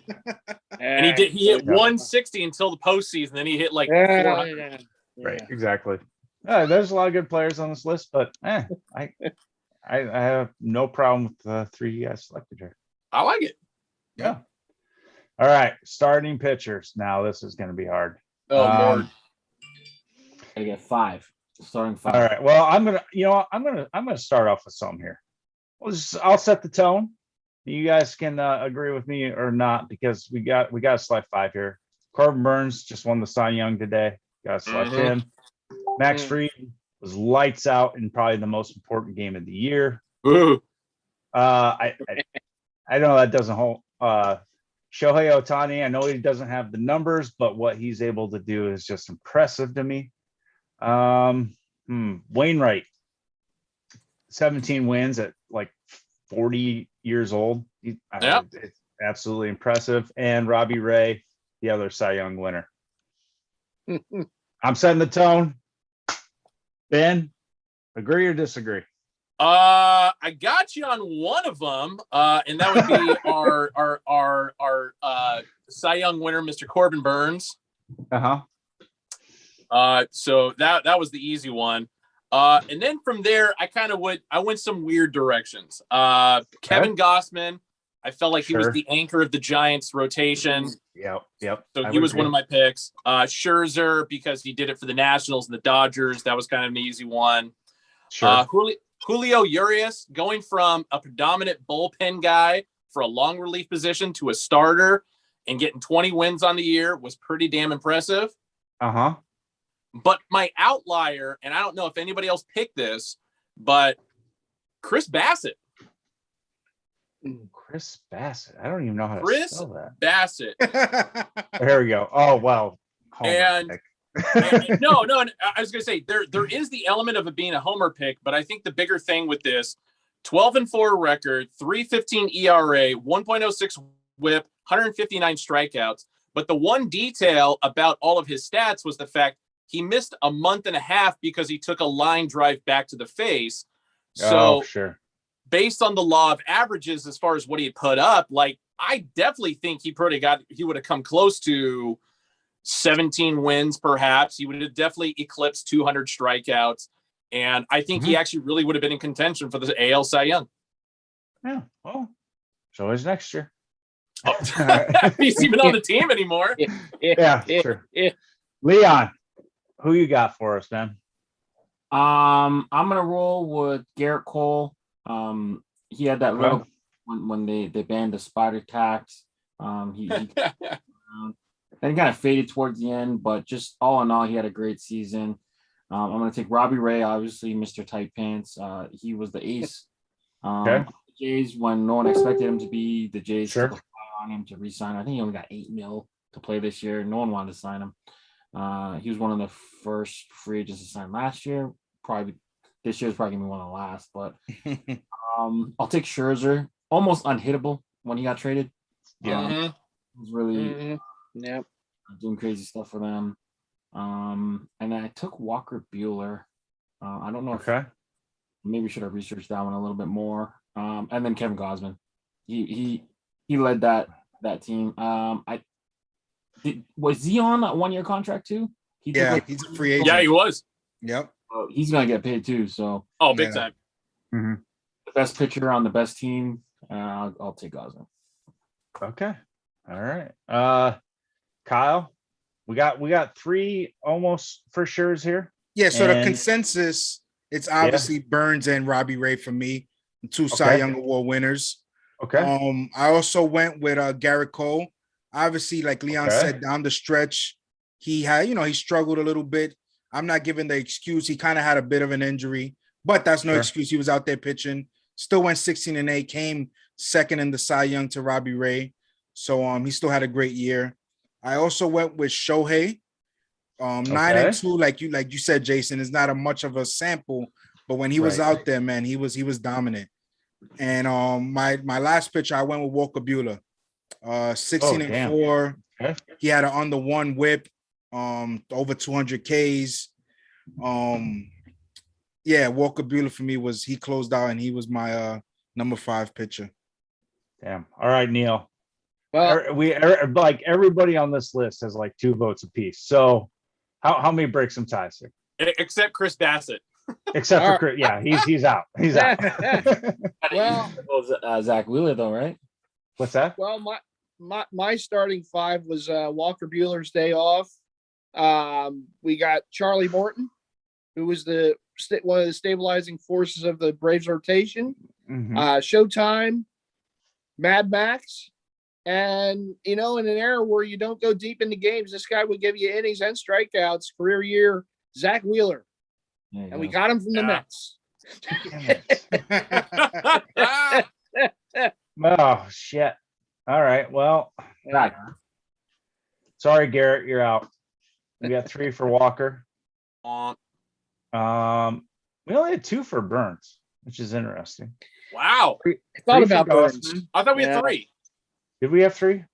And he hit 160 until the postseason. Then he hit like 400. Right, exactly. There's a lot of good players on this list, but I have no problem with the 3 you guys selected here. I like it. Yeah. All right, starting pitchers. Now this is going to be hard. Oh Lord. I get 5. Starting 5. All right. Well, I'm gonna start off with something here. I'll set the tone. You guys can agree with me or not because we got to select 5 here. Corbin Burns just won the Cy Young today. Got to select him. Max Fried was lights out in probably the most important game of the year. Ooh. I know that doesn't hold. Shohei Ohtani, I know he doesn't have the numbers, but what he's able to do is just impressive to me. Wainwright, 17 wins at like 40 years old. It's absolutely impressive. And Robbie Ray, the other Cy Young winner. I'm setting the tone. Ben, agree or disagree? I got you on one of them, and that would be our Cy Young winner, Mr. Corbin Burns. So that was the easy one. And then from there, I went some weird directions. Kevin Gossman, I felt like he was the anchor of the Giants rotation. Yep. So he was one of my picks. Scherzer, because he did it for the Nationals and the Dodgers. That was kind of an easy one. Sure. Julio Urias, going from a predominant bullpen guy for a long relief position to a starter and getting 20 wins on the year was pretty damn impressive. But my outlier, and I don't know if anybody else picked this, but Chris Bassett. Chris Bassett. I don't even know how to spell that. Bassett. Here we go. Oh, well. And no, I was gonna say there is the element of it being a homer pick, but I think the bigger thing with this 12-4 record, 3.15 ERA, 1.06 whip, 159 strikeouts. But the one detail about all of his stats was the fact he missed a month and a half because he took a line drive back to the face. So based on the law of averages, as far as what he put up, like I definitely think he would have come close to 17 wins, perhaps. He would have definitely eclipsed 200 strikeouts. And I think he actually really would have been in contention for the AL Cy Young. Yeah. Well, so is next year. He's even on the team anymore. Yeah, sure. Leon, who you got for us, man? I'm gonna roll with Garrett Cole. He had that little when they banned the spider tax. He then he kind of faded towards the end, but just all in all, he had a great season. I'm going to take Robbie Ray, obviously, Mr. Tight Pants. He was the ace. The Jays, when no one expected him to be, the Jays took a flyer on him to re-sign. I think he only got $8 million to play this year. No one wanted to sign him. He was one of the first free agents to sign last year. Probably this year's probably going to be one of the last, but I'll take Scherzer. Almost unhittable when he got traded. He was really doing crazy stuff for them. And then I took Walker Buehler. I don't know if maybe should have researched that one a little bit more. And then Kevin Gausman. He led that team. Was he on a 1-year contract too? He's a free agent. Yeah, he was. Yep. He's gonna get paid too. So big time. the best pitcher on the best team. I'll take Gosman. Okay. All right. Kyle, we got 3 almost for sure's here. Yeah, so the And- consensus, it's obviously Burns and Robbie Ray for me, the 2 Cy Young Award winners. Okay. I also went with Garrett Cole. Obviously, like Leon said, down the stretch, he had, he struggled a little bit. I'm not giving the excuse. He kind of had a bit of an injury, but that's no excuse. He was out there pitching. Still went 16-8, came second in the Cy Young to Robbie Ray. So he still had a great year. I also went with Shohei. 9-2, like you said, Jason, is not a much of a sample, but when he was out there, man, he was dominant. And my last pitcher, I went with Walker Buehler. 16-4. He had an under 1 whip, over 200 Ks. Walker Buehler for me he closed out, and he was my number 5 pitcher. Damn. All right, Neil. Well, we like everybody on this list has like 2 votes apiece. So how many breaks some ties here? Except Chris Bassett. Except for Chris. Yeah, he's out. He's out. Well, Zach Wheeler, though, right? What's that? Well, my starting 5 was Walker Buehler's day off. We got Charlie Morton, who was one of the stabilizing forces of the Braves rotation. Showtime, Mad Max, and in an era where you don't go deep into games, this guy would give you innings and strikeouts. Career year, Zach Wheeler, and we got him from the Mets. Oh shit! All right, well, sorry, Garrett, you're out. We got 3 for Walker. We only had 2 for Burns, which is interesting. Wow. I thought about Burns. I thought we had 3. Did we have 3?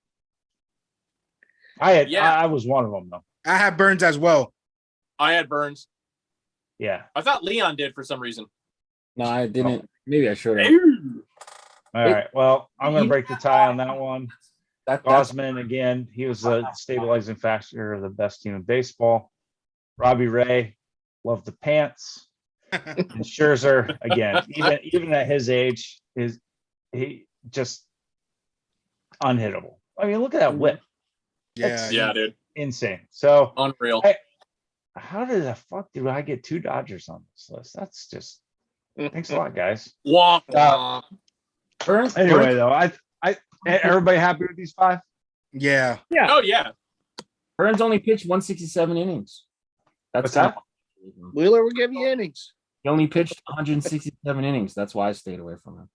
I had. I was one of them though. I had Burns as well. I had Burns. Yeah. I thought Leon did for some reason. No, I didn't. Maybe I should have. All right. Well, I'm going to break the tie on that one. Gosman, again, he was a stabilizing factor of the best team in baseball. Robbie Ray, loved the pants. And Scherzer, again, even at his age, he just unhittable. I mean, look at that whip. Yeah, dude. Insane. So unreal. How the fuck did I get 2 Dodgers on this list? That's just thanks a lot, guys. Anyway, though, everybody happy with these 5? Yeah. Oh yeah. Burns only pitched 167 innings. What's that? Wheeler will give you innings. He only pitched 167 innings. That's why I stayed away from him.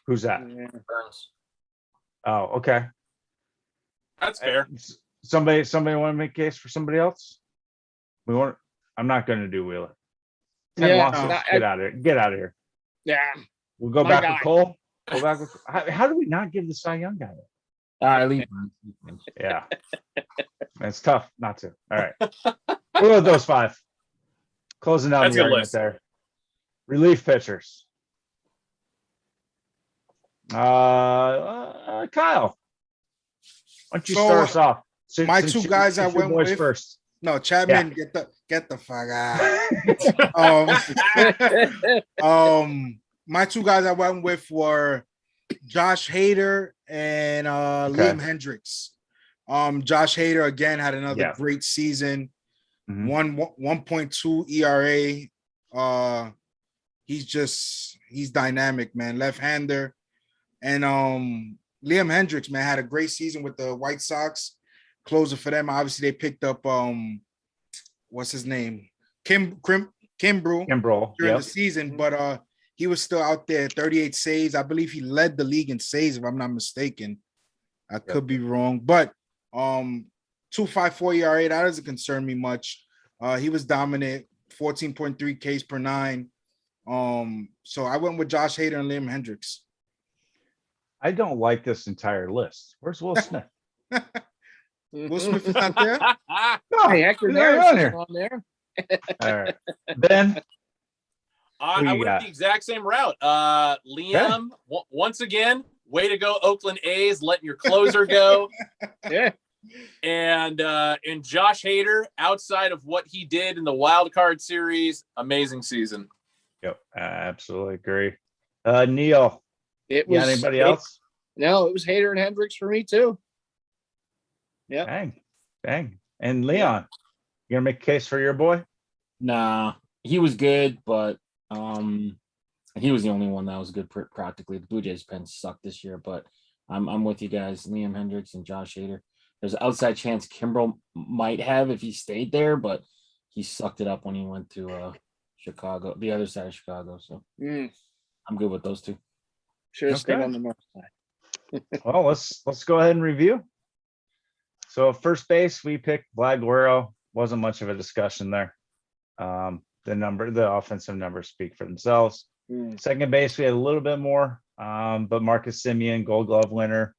Who's that? Burns. Oh, okay. That's fair. Somebody want to make a case for somebody else? I'm not going to do Wheeler. Get out of here. Get out of here. Yeah. We'll go back with Cole. How do we not give the Cy Young guy that? I leave Burns. Yeah. It's tough not to. All right. What about those 5? Closing out the argument there. Relief pitchers. Kyle, why don't you start us off? My 2 guys I went with first. No, Chapman, get the fuck out. My 2 guys I went with were Josh Hader and Liam Hendricks. Josh Hader again had another great season. 1.2 ERA. He's dynamic, man. Left-hander. And Liam Hendricks, man, had a great season with the White Sox. Closer for them. Obviously, they picked up what's his name? Kimbrel during the season, but he was still out there, 38 saves. I believe he led the league in saves, if I'm not mistaken. I could be wrong, but 2.54 ERA, that doesn't concern me much. He was dominant, 14.3 Ks per 9. So I went with Josh Hader and Liam Hendricks. I don't like this entire list. Where's Will Smith? Will Smith is not there? No, Hey, Hector he's Neris on is here. on there. All right. Ben, I went the exact same route. Liam, once again, way to go, Oakland A's, letting your closer go. Yeah. And Josh Hader, outside of what he did in the wild card series, amazing season. Yep, I absolutely agree. Neil, It you got was anybody else? No, it was Hader and Hendricks for me too. Yeah. Bang. And Leon, you gonna make a case for your boy? Nah, he was good, but he was the only one that was good practically. The Blue Jays pen sucked this year, but I'm with you guys. Liam Hendricks and Josh Hader. There's an outside chance Kimbrel might have if he stayed there, but he sucked it up when he went to Chicago, the other side of Chicago. So I'm good with those two. Should have stayed Okay. on the north side. Well, let's go ahead and review. So first base, we picked Vlad Guerrero. Wasn't much of a discussion there. The offensive numbers speak for themselves. Second base, we had a little bit more, but Marcus Semien, Gold Glove winner,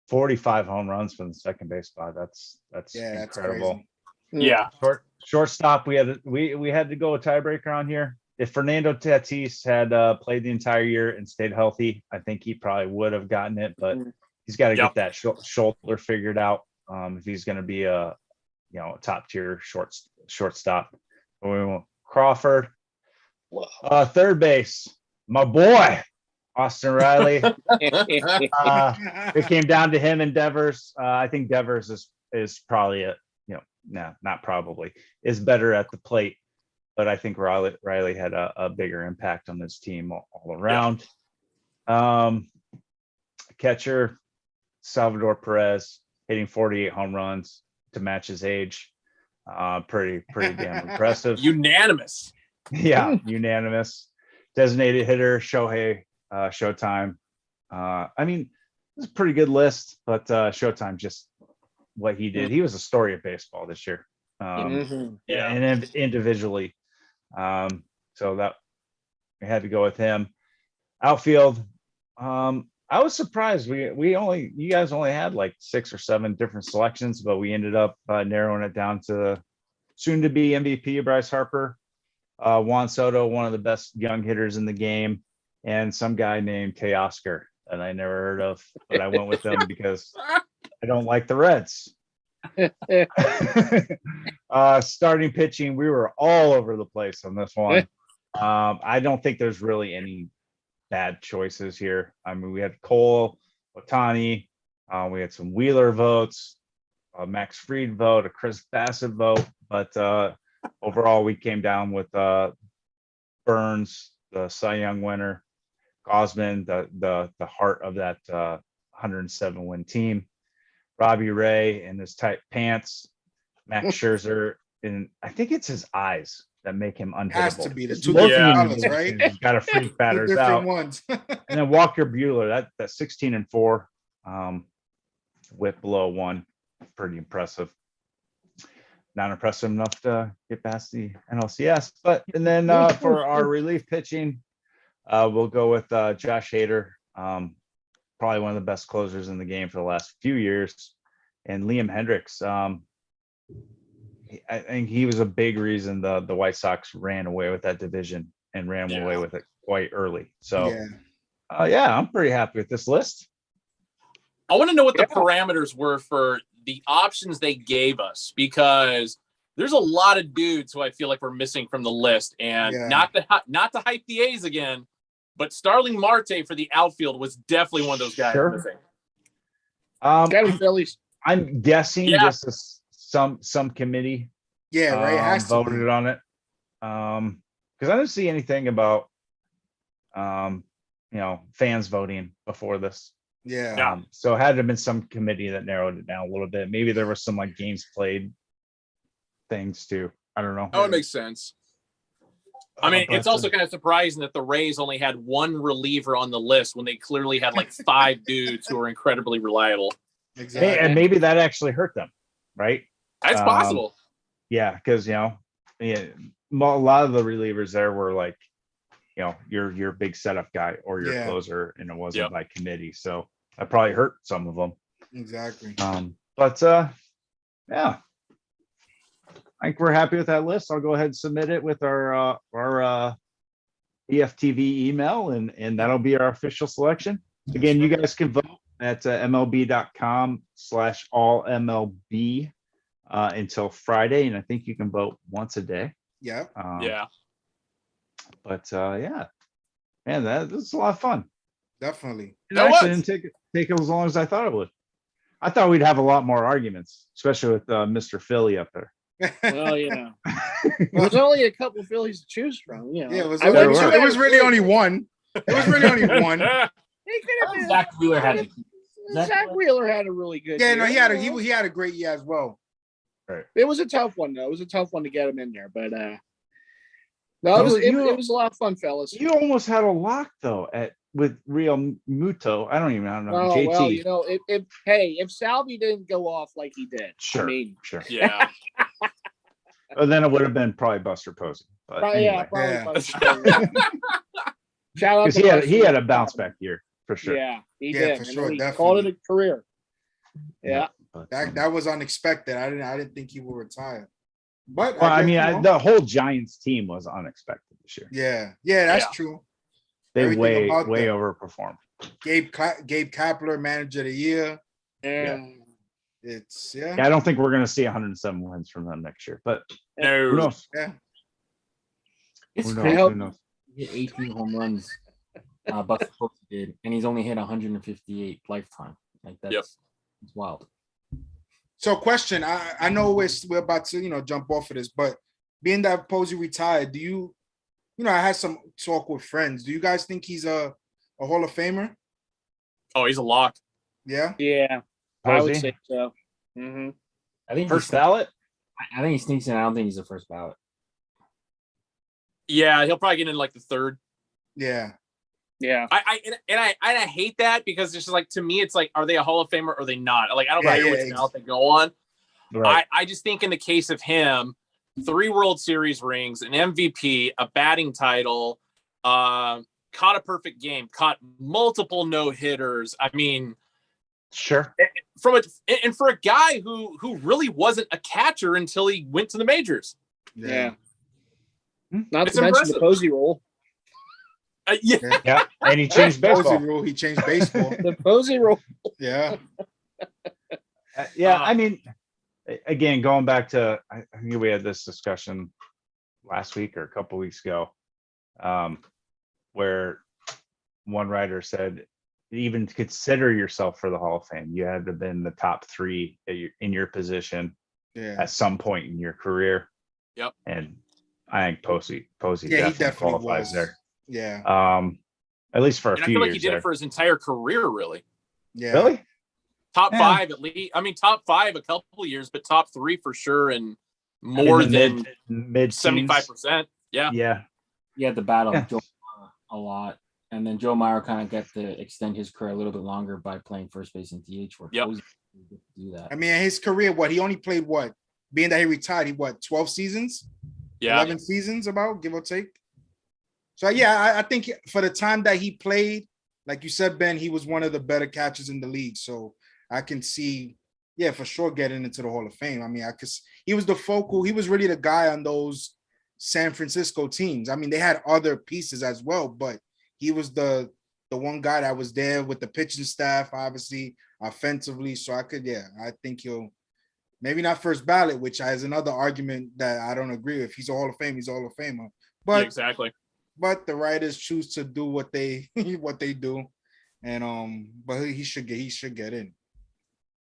45 home runs from the second base spot. That's incredible. That's Yeah. Shortstop, we had to go a tiebreaker on here. If Fernando Tatis had played the entire year and stayed healthy, I think he probably would have gotten it, but he's got to get that shoulder figured out if he's going to be a top tier shortstop. We went Crawford. Third base, my boy Austin Riley. It came down to him and Devers. I think Devers is probably not probably is better at the plate, but I think Riley had a bigger impact on this team all around. Catcher Salvador Perez hitting 48 home runs to match his age. Pretty damn impressive. Unanimous. Yeah, unanimous. Designated hitter Shohei Showtime. I mean, it's a pretty good list, but Showtime, just what he did. He was a story of baseball this year. And individually. So that we had to go with him. Outfield. I was surprised. You guys only had like 6 or 7 different selections, but we ended up narrowing it down to soon to be MVP Bryce Harper, Juan Soto, one of the best young hitters in the game, and some guy named Teoscar that I never heard of, but I went with them because I don't like the Reds. Starting pitching, we were all over the place on this one. I don't think there's really any bad choices here. I mean, we had Cole, Otani, we had some Wheeler votes, a Max Fried vote, a Chris Bassett vote, but overall we came down with Burns, the Cy Young winner, Gosman, the heart of that 107 win team, Robbie Ray in his tight pants, Max Scherzer, and I think it's his eyes that make him unhittable. Has to be the two Looking different in colors, the right? He's got to freak batters Different out. ones. And then Walker Buehler, that 16-4, whip below 1, pretty impressive. Not impressive enough to get past the NLCS, but and then for our relief pitching, we'll go with Josh Hader, probably one of the best closers in the game for the last few years, and Liam Hendricks. I think he was a big reason the White Sox ran away with that division and ran away with it quite early. So, I'm pretty happy with this list. I want to know what the parameters were for the options they gave us, because there's a lot of dudes who I feel like we're missing from the list. And not to hype the A's again, but Starling Marte for the outfield was definitely one of those guys missing. I'm guessing just some committee Has to voted be on it, because I didn't see anything about fans voting before this. So it had to have been some committee that narrowed it down a little bit. Maybe there was some like games played things too. I don't know. Oh, it makes sense. I mean, it's also kind of surprising that the Rays only had 1 reliever on the list when they clearly had like 5 dudes who are incredibly reliable. Exactly. And maybe that actually hurt them, right? That's possible. Yeah, because a lot of the relievers there were like, your big setup guy or your closer, and it wasn't by committee. So that probably hurt some of them. Exactly. But I think we're happy with that list. I'll go ahead and submit it with our EFTV email, and that'll be our official selection. Again, you guys can vote at MLB.com/AllMLB until Friday, and I think you can vote once a day. Yeah. But Man, that's a lot of fun. Definitely. It actually didn't take as long as I thought it would. I thought we'd have a lot more arguments, especially with Mr. Philly up there. Well, there's only a couple of Phillies to choose from. Yeah, it was, it was really only one. It was really only one. He could have been. Zach Wheeler had Zach Wheeler had a really good. Yeah, year. no, he had a great year as well. Right. It was a tough one though. It was a tough one to get him in there, but no, it was a lot of fun, fellas. You almost had a lock though with Real Muto. I don't even know. Oh JT. well, if Salvi didn't go off like he did, Sure. Sure. Yeah. Then it would have been probably Buster Posey. But anyway. Probably. Shout out because he had a bounce back year for sure. Yeah, he did for sure. He Definitely called it a career. Yeah. But, that was unexpected. I didn't think he would retire. But well, the whole Giants team was unexpected this year. Yeah, that's true. They Everything way overperformed. Gabe Kapler, manager of the year. Yeah. It's I don't think we're going to see 107 wins from them next year, but No. who knows? Yeah. It's Who crazy. knows? He hit 18 home runs. Buster Posey did, and he's only hit 158 lifetime. Like that's it's wild. So, question: I know we're about to jump off of this, but being that Posey retired, do you I had some talk with friends. Do you guys think he's a Hall of Famer? Oh, he's a lock. Yeah. Yeah. I would Posey? say so. Mm-hmm. I think First ballot? I think he sneaks in. I don't think he's the first ballot. Yeah, he'll probably get in like the third. Yeah. Yeah. I hate that because it's just like, to me, it's like, are they a Hall of Famer or are they not? Like, I don't care which ballot they go on. Right. I just think in the case of him, 3 World Series rings, an MVP, a batting title, caught a perfect game, caught multiple no-hitters. I mean, Sure. for a guy who really wasn't a catcher until he went to the majors. Yeah. Not It's to mention impressive. the Posey rule. Yeah. And he changed baseball. Posey rule. He changed baseball. The Posey rule. Yeah. I mean, again, going back to, I think we had this discussion last week or a couple weeks ago, where one writer said, even to consider yourself for the Hall of Fame, you had to have been the top 3 in your position at some point in your career. Yep. And I think Posey He definitely qualifies was. there. Yeah. At least for a And I few feel like years. he did it for his entire career, really. Yeah. Really? Top Yeah. 5 at least. I mean, top 5 a couple of years, but top 3 for sure, and more than mid 75%. Yeah. Yeah. He had the battle of Joe Mauer a lot, and then Joe Mauer kind of got to extend his career a little bit longer by playing first base and DH. Where Posey didn't get to do that. I mean, his career, he only played being that he retired, 12 seasons? Yeah. 11 seasons, about, give or take. So, I think for the time that he played, like you said, Ben, he was one of the better catchers in the league. So I can see, for sure getting into the Hall of Fame. I mean, he was he was really the guy on those San Francisco teams. I mean, they had other pieces as well, but he was the one guy that was there with the pitching staff, obviously, offensively. So I think he'll, maybe not first ballot, which is another argument that I don't agree with. He's a Hall of Fame. He's a Hall of Famer. But exactly. But the writers choose to do what they do, and but he should get in.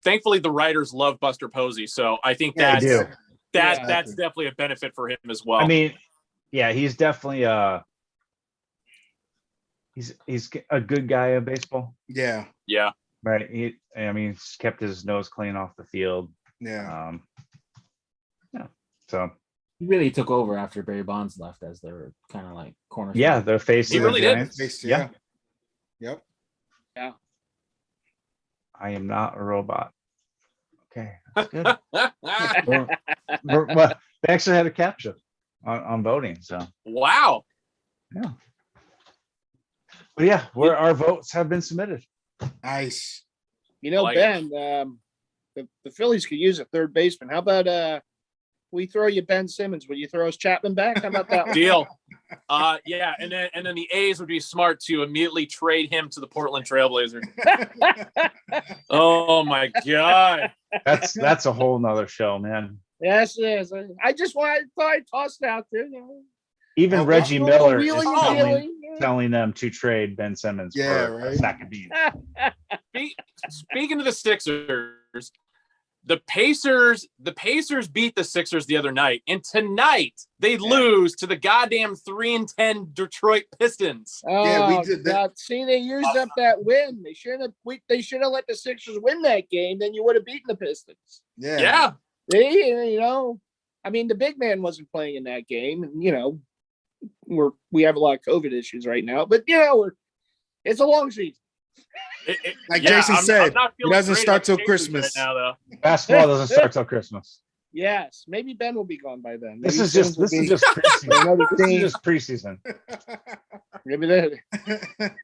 Thankfully, the writers love Buster Posey, so I think They do. that's definitely a benefit for him as well. I mean, he's definitely he's a good guy in baseball. Yeah. Yeah. Right. He's kept his nose clean off the field. Yeah. So He really took over after Barry Bonds left as their kind of like corner. they're facing. He really did. Yeah. Yep. Yeah. I am not a robot. Okay, that's good. Well, they actually had a capture on voting. So Wow. yeah. But yeah, our votes have been submitted. Nice. Like Ben, the Phillies could use a third baseman. How about we throw you Ben Simmons? Will you throw us Chapman back? How about that one? Deal. Yeah, and then the A's would be smart to immediately trade him to the Portland Trailblazers. Oh my God. That's a whole nother show, man. Yes, it is. I thought I'd toss it out there. Even Oh, Reggie oh, Miller is wheeling and dealing. telling them to trade Ben Simmons Yeah, for a right. sack of beans. Speaking of the Sixers, the Pacers beat the Sixers the other night, and tonight they lose to the goddamn 3-10 Detroit Pistons. Yeah, we Oh, did that. God. See, they used up that win. They should have. They should have let the Sixers win that game. Then you would have beaten the Pistons. Yeah. I mean, the big man wasn't playing in that game, and we have a lot of COVID issues right now. But it's a long season. Like Jason said, it doesn't start till Christmas. Right now, though. Basketball doesn't start till Christmas. Yes, maybe Ben will be gone by then. This Maybe is just preseason. another This is team. just preseason. Maybe that.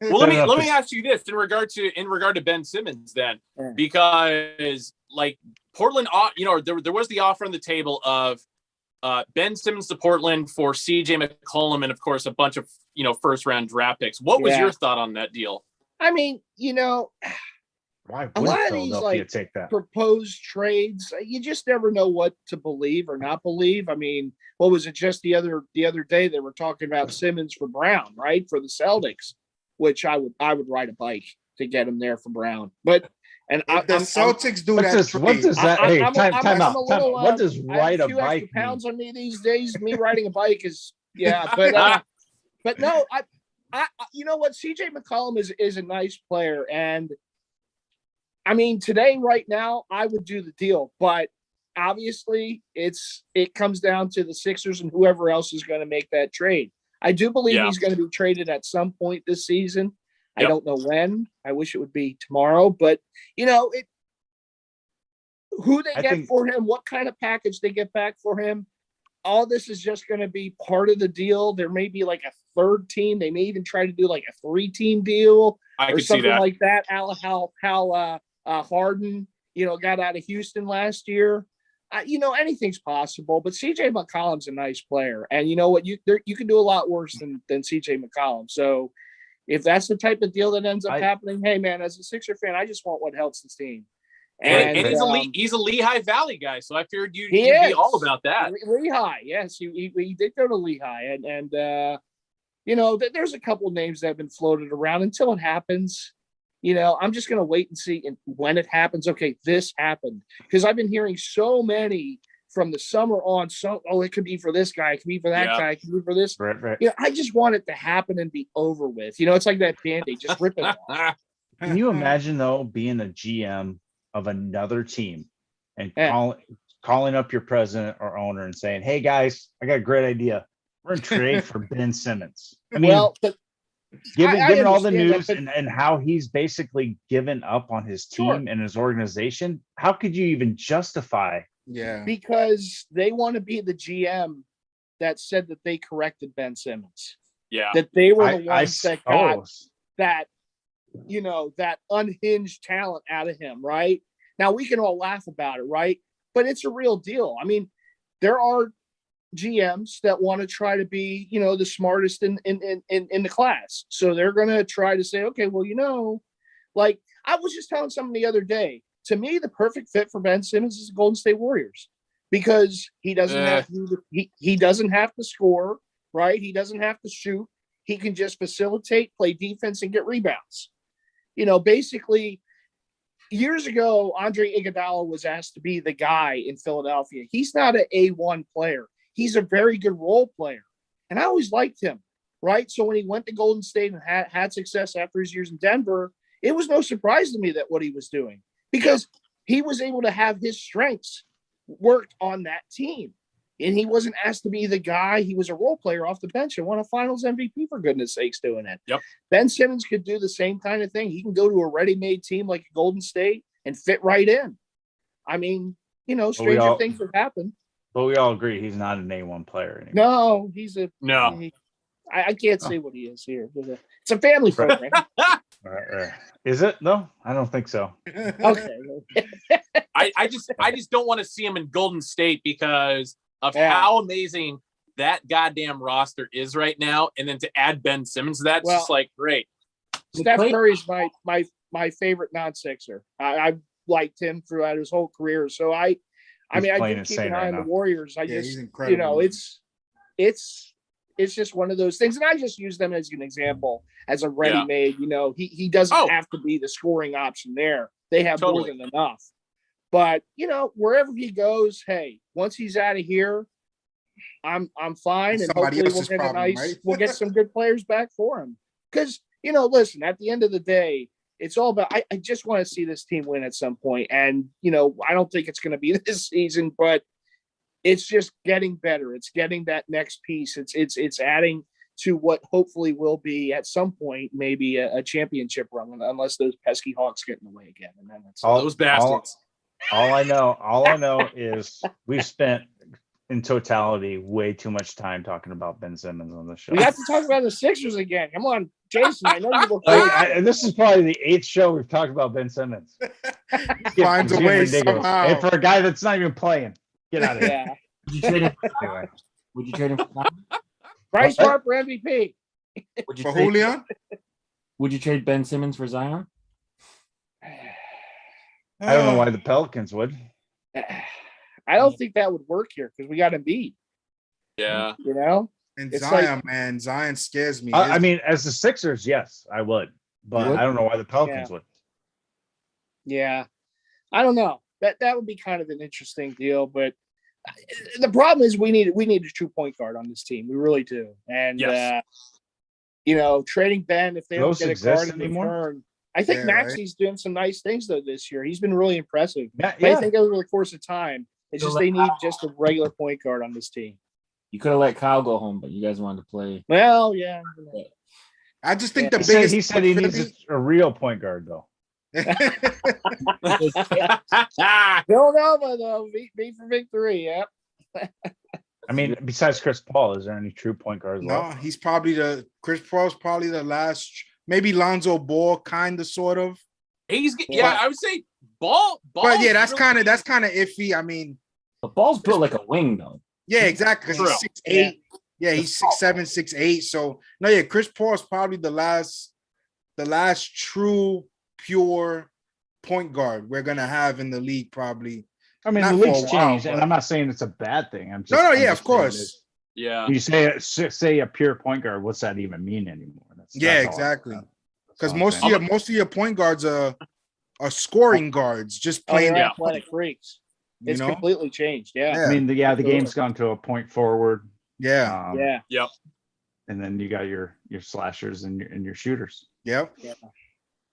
Well, let me ask you this in regard to Ben Simmons then, because like Portland, there was the offer on the table of Ben Simmons to Portland for CJ McCollum and of course a bunch of first round draft picks. What was your thought on that deal? I mean, Why a would lot of these Philadelphia take that? proposed trades, you just never know what to believe or not believe. I mean, what was it just the other day they were talking about Simmons for Brown, right? For the Celtics, which I would ride a bike to get him there for Brown. But the Celtics do that. What does that? Hey, time out. What does ride a few extra bike pounds mean? on me these days. Me riding a bike is but no, I you know what? CJ McCollum is a nice player, and I mean today, right now, I would do the deal, but obviously it comes down to the Sixers and whoever else is going to make that trade. I do believe he's going to be traded at some point this season. Yep. I don't know when. I wish it would be tomorrow, but who they get for him, what kind of package they get back for him. All this is just going to be part of the deal. There may be like a third team. They may even try to do like a 3-team deal or something like that. How Harden, got out of Houston last year. Anything's possible. But CJ McCollum's a nice player, and you know what? You can do a lot worse than CJ McCollum. So if that's the type of deal that ends up happening, hey man, as a Sixer fan, I just want what helps the team. And he's a Lehigh Valley guy, so I figured you'd be all about that. Lehigh, yes, he did go to Lehigh, and there's a couple names that have been floated around. Until it happens, I'm just going to wait and see. And when it happens, okay, this happened, because I've been hearing so many from the summer on. So, it could be for this guy, it could be for that guy, it could be for this. Right. I just want it to happen and be over with. It's like that Band-Aid, just rip it off. Can you imagine though being a GM of another team and calling up your president or owner and saying, "Hey guys, I got a great idea. We're in trade for Ben Simmons." I mean, given all the news and how he's basically given up on his team and his organization, how could you even justify? Yeah, because they want to be the GM that said that they corrected Ben Simmons. Yeah, that they were the ones that got that. That unhinged talent out of him, right? Now we can all laugh about it, right? But it's a real deal. I mean, there are GMs that want to try to be, the smartest in the class. So they're going to try to say, okay, well, like I was just telling someone the other day, to me, the perfect fit for Ben Simmons is the Golden State Warriors, because he doesn't have to, he doesn't have to score, right? He doesn't have to shoot. He can just facilitate, play defense, and get rebounds. Basically, years ago, Andre Iguodala was asked to be the guy in Philadelphia. He's not an A1 player. He's a very good role player. And I always liked him, right? So when he went to Golden State and had success after his years in Denver, it was no surprise to me that what he was doing, because he was able to have his strengths worked on that team. And he wasn't asked to be the guy. He was a role player off the bench and won a Finals MVP, for goodness sakes, doing it. Yep. Ben Simmons could do the same kind of thing. He can go to a ready-made team like Golden State and fit right in. I mean, stranger things have happened. But we all agree he's not an A1 player anymore. No, he's a no. I can't say what he is here. It's a family program. Right. Is it? No, I don't think so. Okay. I just don't want to see him in Golden State because of how amazing that goddamn roster is right now, and then to add Ben Simmons, that's just like great. Steph Curry's my favorite non-Sixer. I've liked him throughout his whole career, so I do keep an eye on the Warriors. I just he's incredible. it's it's just one of those things. And I just use them as an example, as a ready-made, he doesn't have to be the scoring option there. They have more than enough. But, wherever he goes, hey, once he's out of here, I'm fine. And hopefully we'll get some good players back for him. Because, listen, at the end of the day, it's all about, I just want to see this team win at some point. And, I don't think it's going to be this season, but it's just getting better. It's getting that next piece. It's adding to what hopefully will be at some point, maybe a championship run, unless those pesky Hawks get in the way again. And then it's those bastards. All I know is we've spent in totality way too much time talking about Ben Simmons on the show. We have to talk about the Sixers again. Come on, Jason. I know you look this is probably the 8th show we've talked about Ben Simmons. Finds a way somehow. And for a guy that's not even playing, get out of here. Yeah. Would you trade him? Would you trade him? Bryce Harper MVP. Would you For trade, Julian? Would you trade Ben Simmons for Zion? I don't know why the Pelicans would. I don't think that would work here because we got Embiid. Yeah. And It's Zion, man, Zion scares me. I mean, as the Sixers, yes, I would. But I don't know why the Pelicans would. Yeah. I don't know. That would be kind of an interesting deal. But the problem is we need a true point guard on this team. We really do. And, trading Ben, if they don't get a guard in return. I think Maxi's doing some nice things, though, this year. He's been really impressive. I think over the course of time, it's just they need just a regular point guard on this team. You could have let Kyle go home, but you guys wanted to play. Well, yeah. I just think the biggest. He said he needs a real point guard, though. Villanova, though, beat for victory. Yep. I mean, besides Chris Paul, is there any true point guards left? No, he's probably Chris Paul's probably the last. Maybe Lonzo Ball, kind of, sort of. I would say Ball. But yeah, that's kind of iffy. I mean, the Ball's built like a wing, though. Yeah, exactly. He's 6'8". Yeah, he's 6'7", 6'8". So no, yeah, Chris Paul is probably the last true pure point guard we're gonna have in the league, probably. I mean, the league's changed, and I'm not saying it's a bad thing. I'm just of course. Yeah. You say a pure point guard, what's that even mean anymore? That's exactly. Because most of your point guards are scoring guards, just playing athletic freaks. It's completely changed. Yeah. I mean, the game's gone to a point forward. Yeah. Yep. And then you got your slashers and your shooters. Yep. Yeah.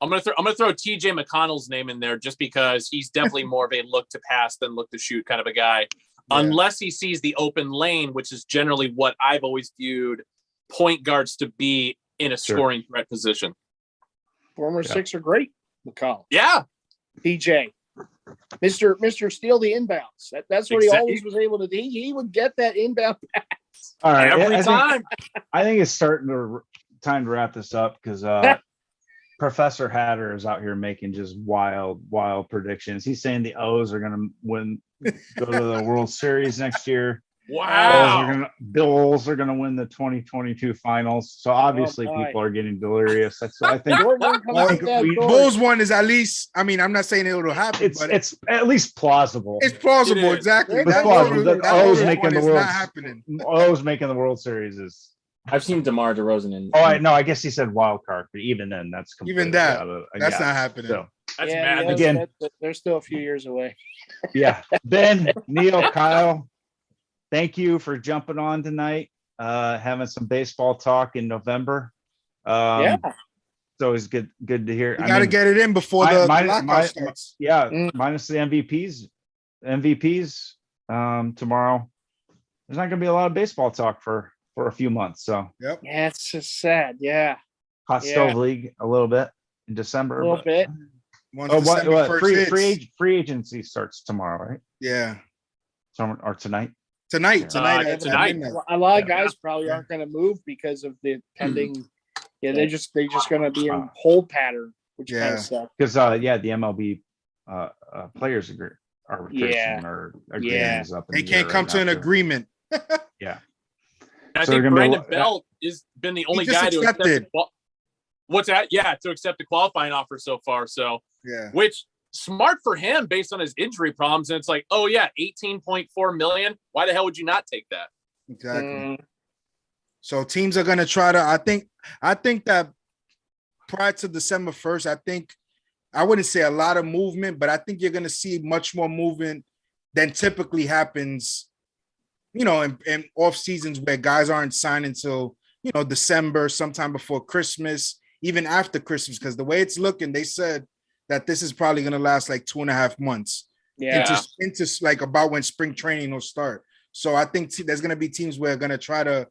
I'm gonna throw TJ McConnell's name in there just because he's definitely more of a look to pass than look to shoot kind of a guy. Yeah. Unless he sees the open lane, which is generally what I've always viewed point guards to be in a scoring threat position. Former Sixer great, McConnell. Yeah. TJ. Mr. Steal the inbounds. That's what he always was able to do. He would get that inbound pass. All right. Every time. I think it's time to wrap this up because Professor Hatter is out here making just wild predictions. He's saying the O's are going to go to the World Series next year. Wow. Bills are going to win the 2022 finals. So obviously people are getting delirious. That's what I think. Bulls one is at least, I mean, I'm not saying it'll happen, but it's at least plausible. It's plausible. Exactly. It's plausible. The O's making the World. Not happening. O's making the World Series is. I've seen DeMar DeRozan in. I guess he said wild card, but even then, that's even that. That's not happening. So, that's mad. Again, they're still a few years away. Yeah. Ben, Neil, Kyle, thank you for jumping on tonight. Having some baseball talk in November. It's always good to hear. You got to get it in before the lockout starts. Minus the MVPs tomorrow. There's not going to be a lot of baseball talk for a few months. So yeah, it's just sad. Yeah. Hot stove league a little bit in December. A little bit. Free agency starts tomorrow, right? Yeah. Or tonight. Tonight. A lot of guys probably aren't going to move because of the pending. They're just going to be in hold pattern, which kind of sucks. Because the MLB players arbitration or agreement is up. They can't come to an agreement. Yeah. I think Brandon Belt has been the only guy to accept. What's that? Yeah, to accept the qualifying offer so far. So, which smart for him based on his injury problems. And it's like, oh yeah, $18.4 million. Why the hell would you not take that? Exactly. So teams are gonna try to. I think that prior to December 1st, I wouldn't say a lot of movement, but I think you're gonna see much more movement than typically happens, in off seasons where guys aren't signed until December, sometime before Christmas, even after Christmas. Because the way it's looking, they said that this is probably gonna last like 2.5 months. Yeah. Into like about when spring training will start. So I think there's gonna be teams where are gonna try to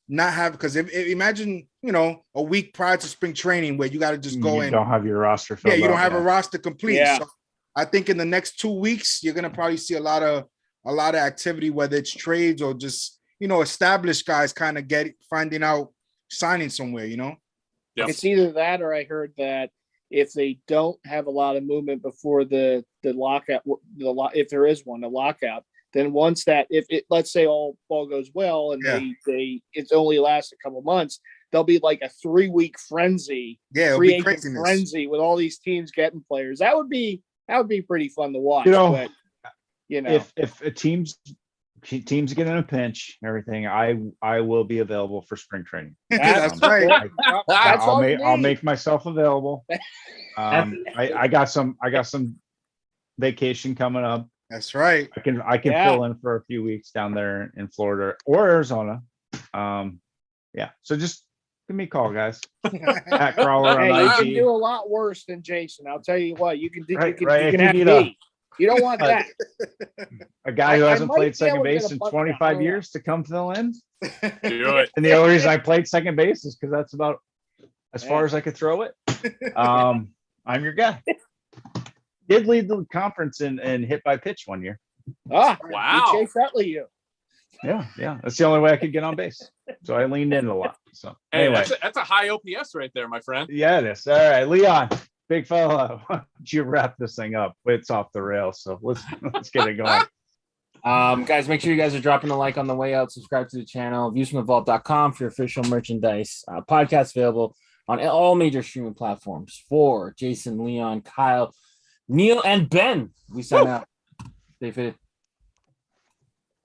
not have, because if imagine a week prior to spring training where you got to just go You in. don't have your roster filled. Yeah, you don't up, have a roster complete. Yeah. So I think in the next 2 weeks you're gonna probably see a lot of activity, whether it's trades or just established guys kind of finding out signing somewhere. Yep. It's either that, or I heard that if they don't have a lot of movement before the lockout, if there is one, the lockout, then once that, if it, let's say all goes well and they it's only lasts a couple months, there'll be like a 3-week frenzy, free agent frenzy with all these teams getting players. That would be pretty fun to watch. But if a teams get in a pinch, everything, I will be available for spring training. That's right. I'll make myself available. I got some vacation coming up. That's right. I can fill in for a few weeks down there in Florida or Arizona. So just give me a call, guys. Pat Crawler on you IG. can do a lot worse than Jason. I'll tell you what. You can do. Right, you right. can have me. You don't want that. A guy who hasn't played second be able to base get in a buck 25 down. years to come fill in. Do it. And the only reason I played second base is because that's about as far as I could throw it. I'm your guy. Did lead the conference in hit by pitch one year. Wow. Wow. Chase Utley, you. Yeah. That's the only way I could get on base. So I leaned in a lot. So Hey, anyway, that's a high OPS right there, my friend. yeah, it is. All right, Leon, big fella, why don't you wrap this thing up? It's off the rails, so let's get it going. Guys, make sure you guys are dropping a like on the way out. Subscribe to the channel. Viewsfromthevault.com for your official merchandise. Podcast available on all major streaming platforms. For Jason, Leon, Kyle, Neil, and Ben, we sign out. Stay fit.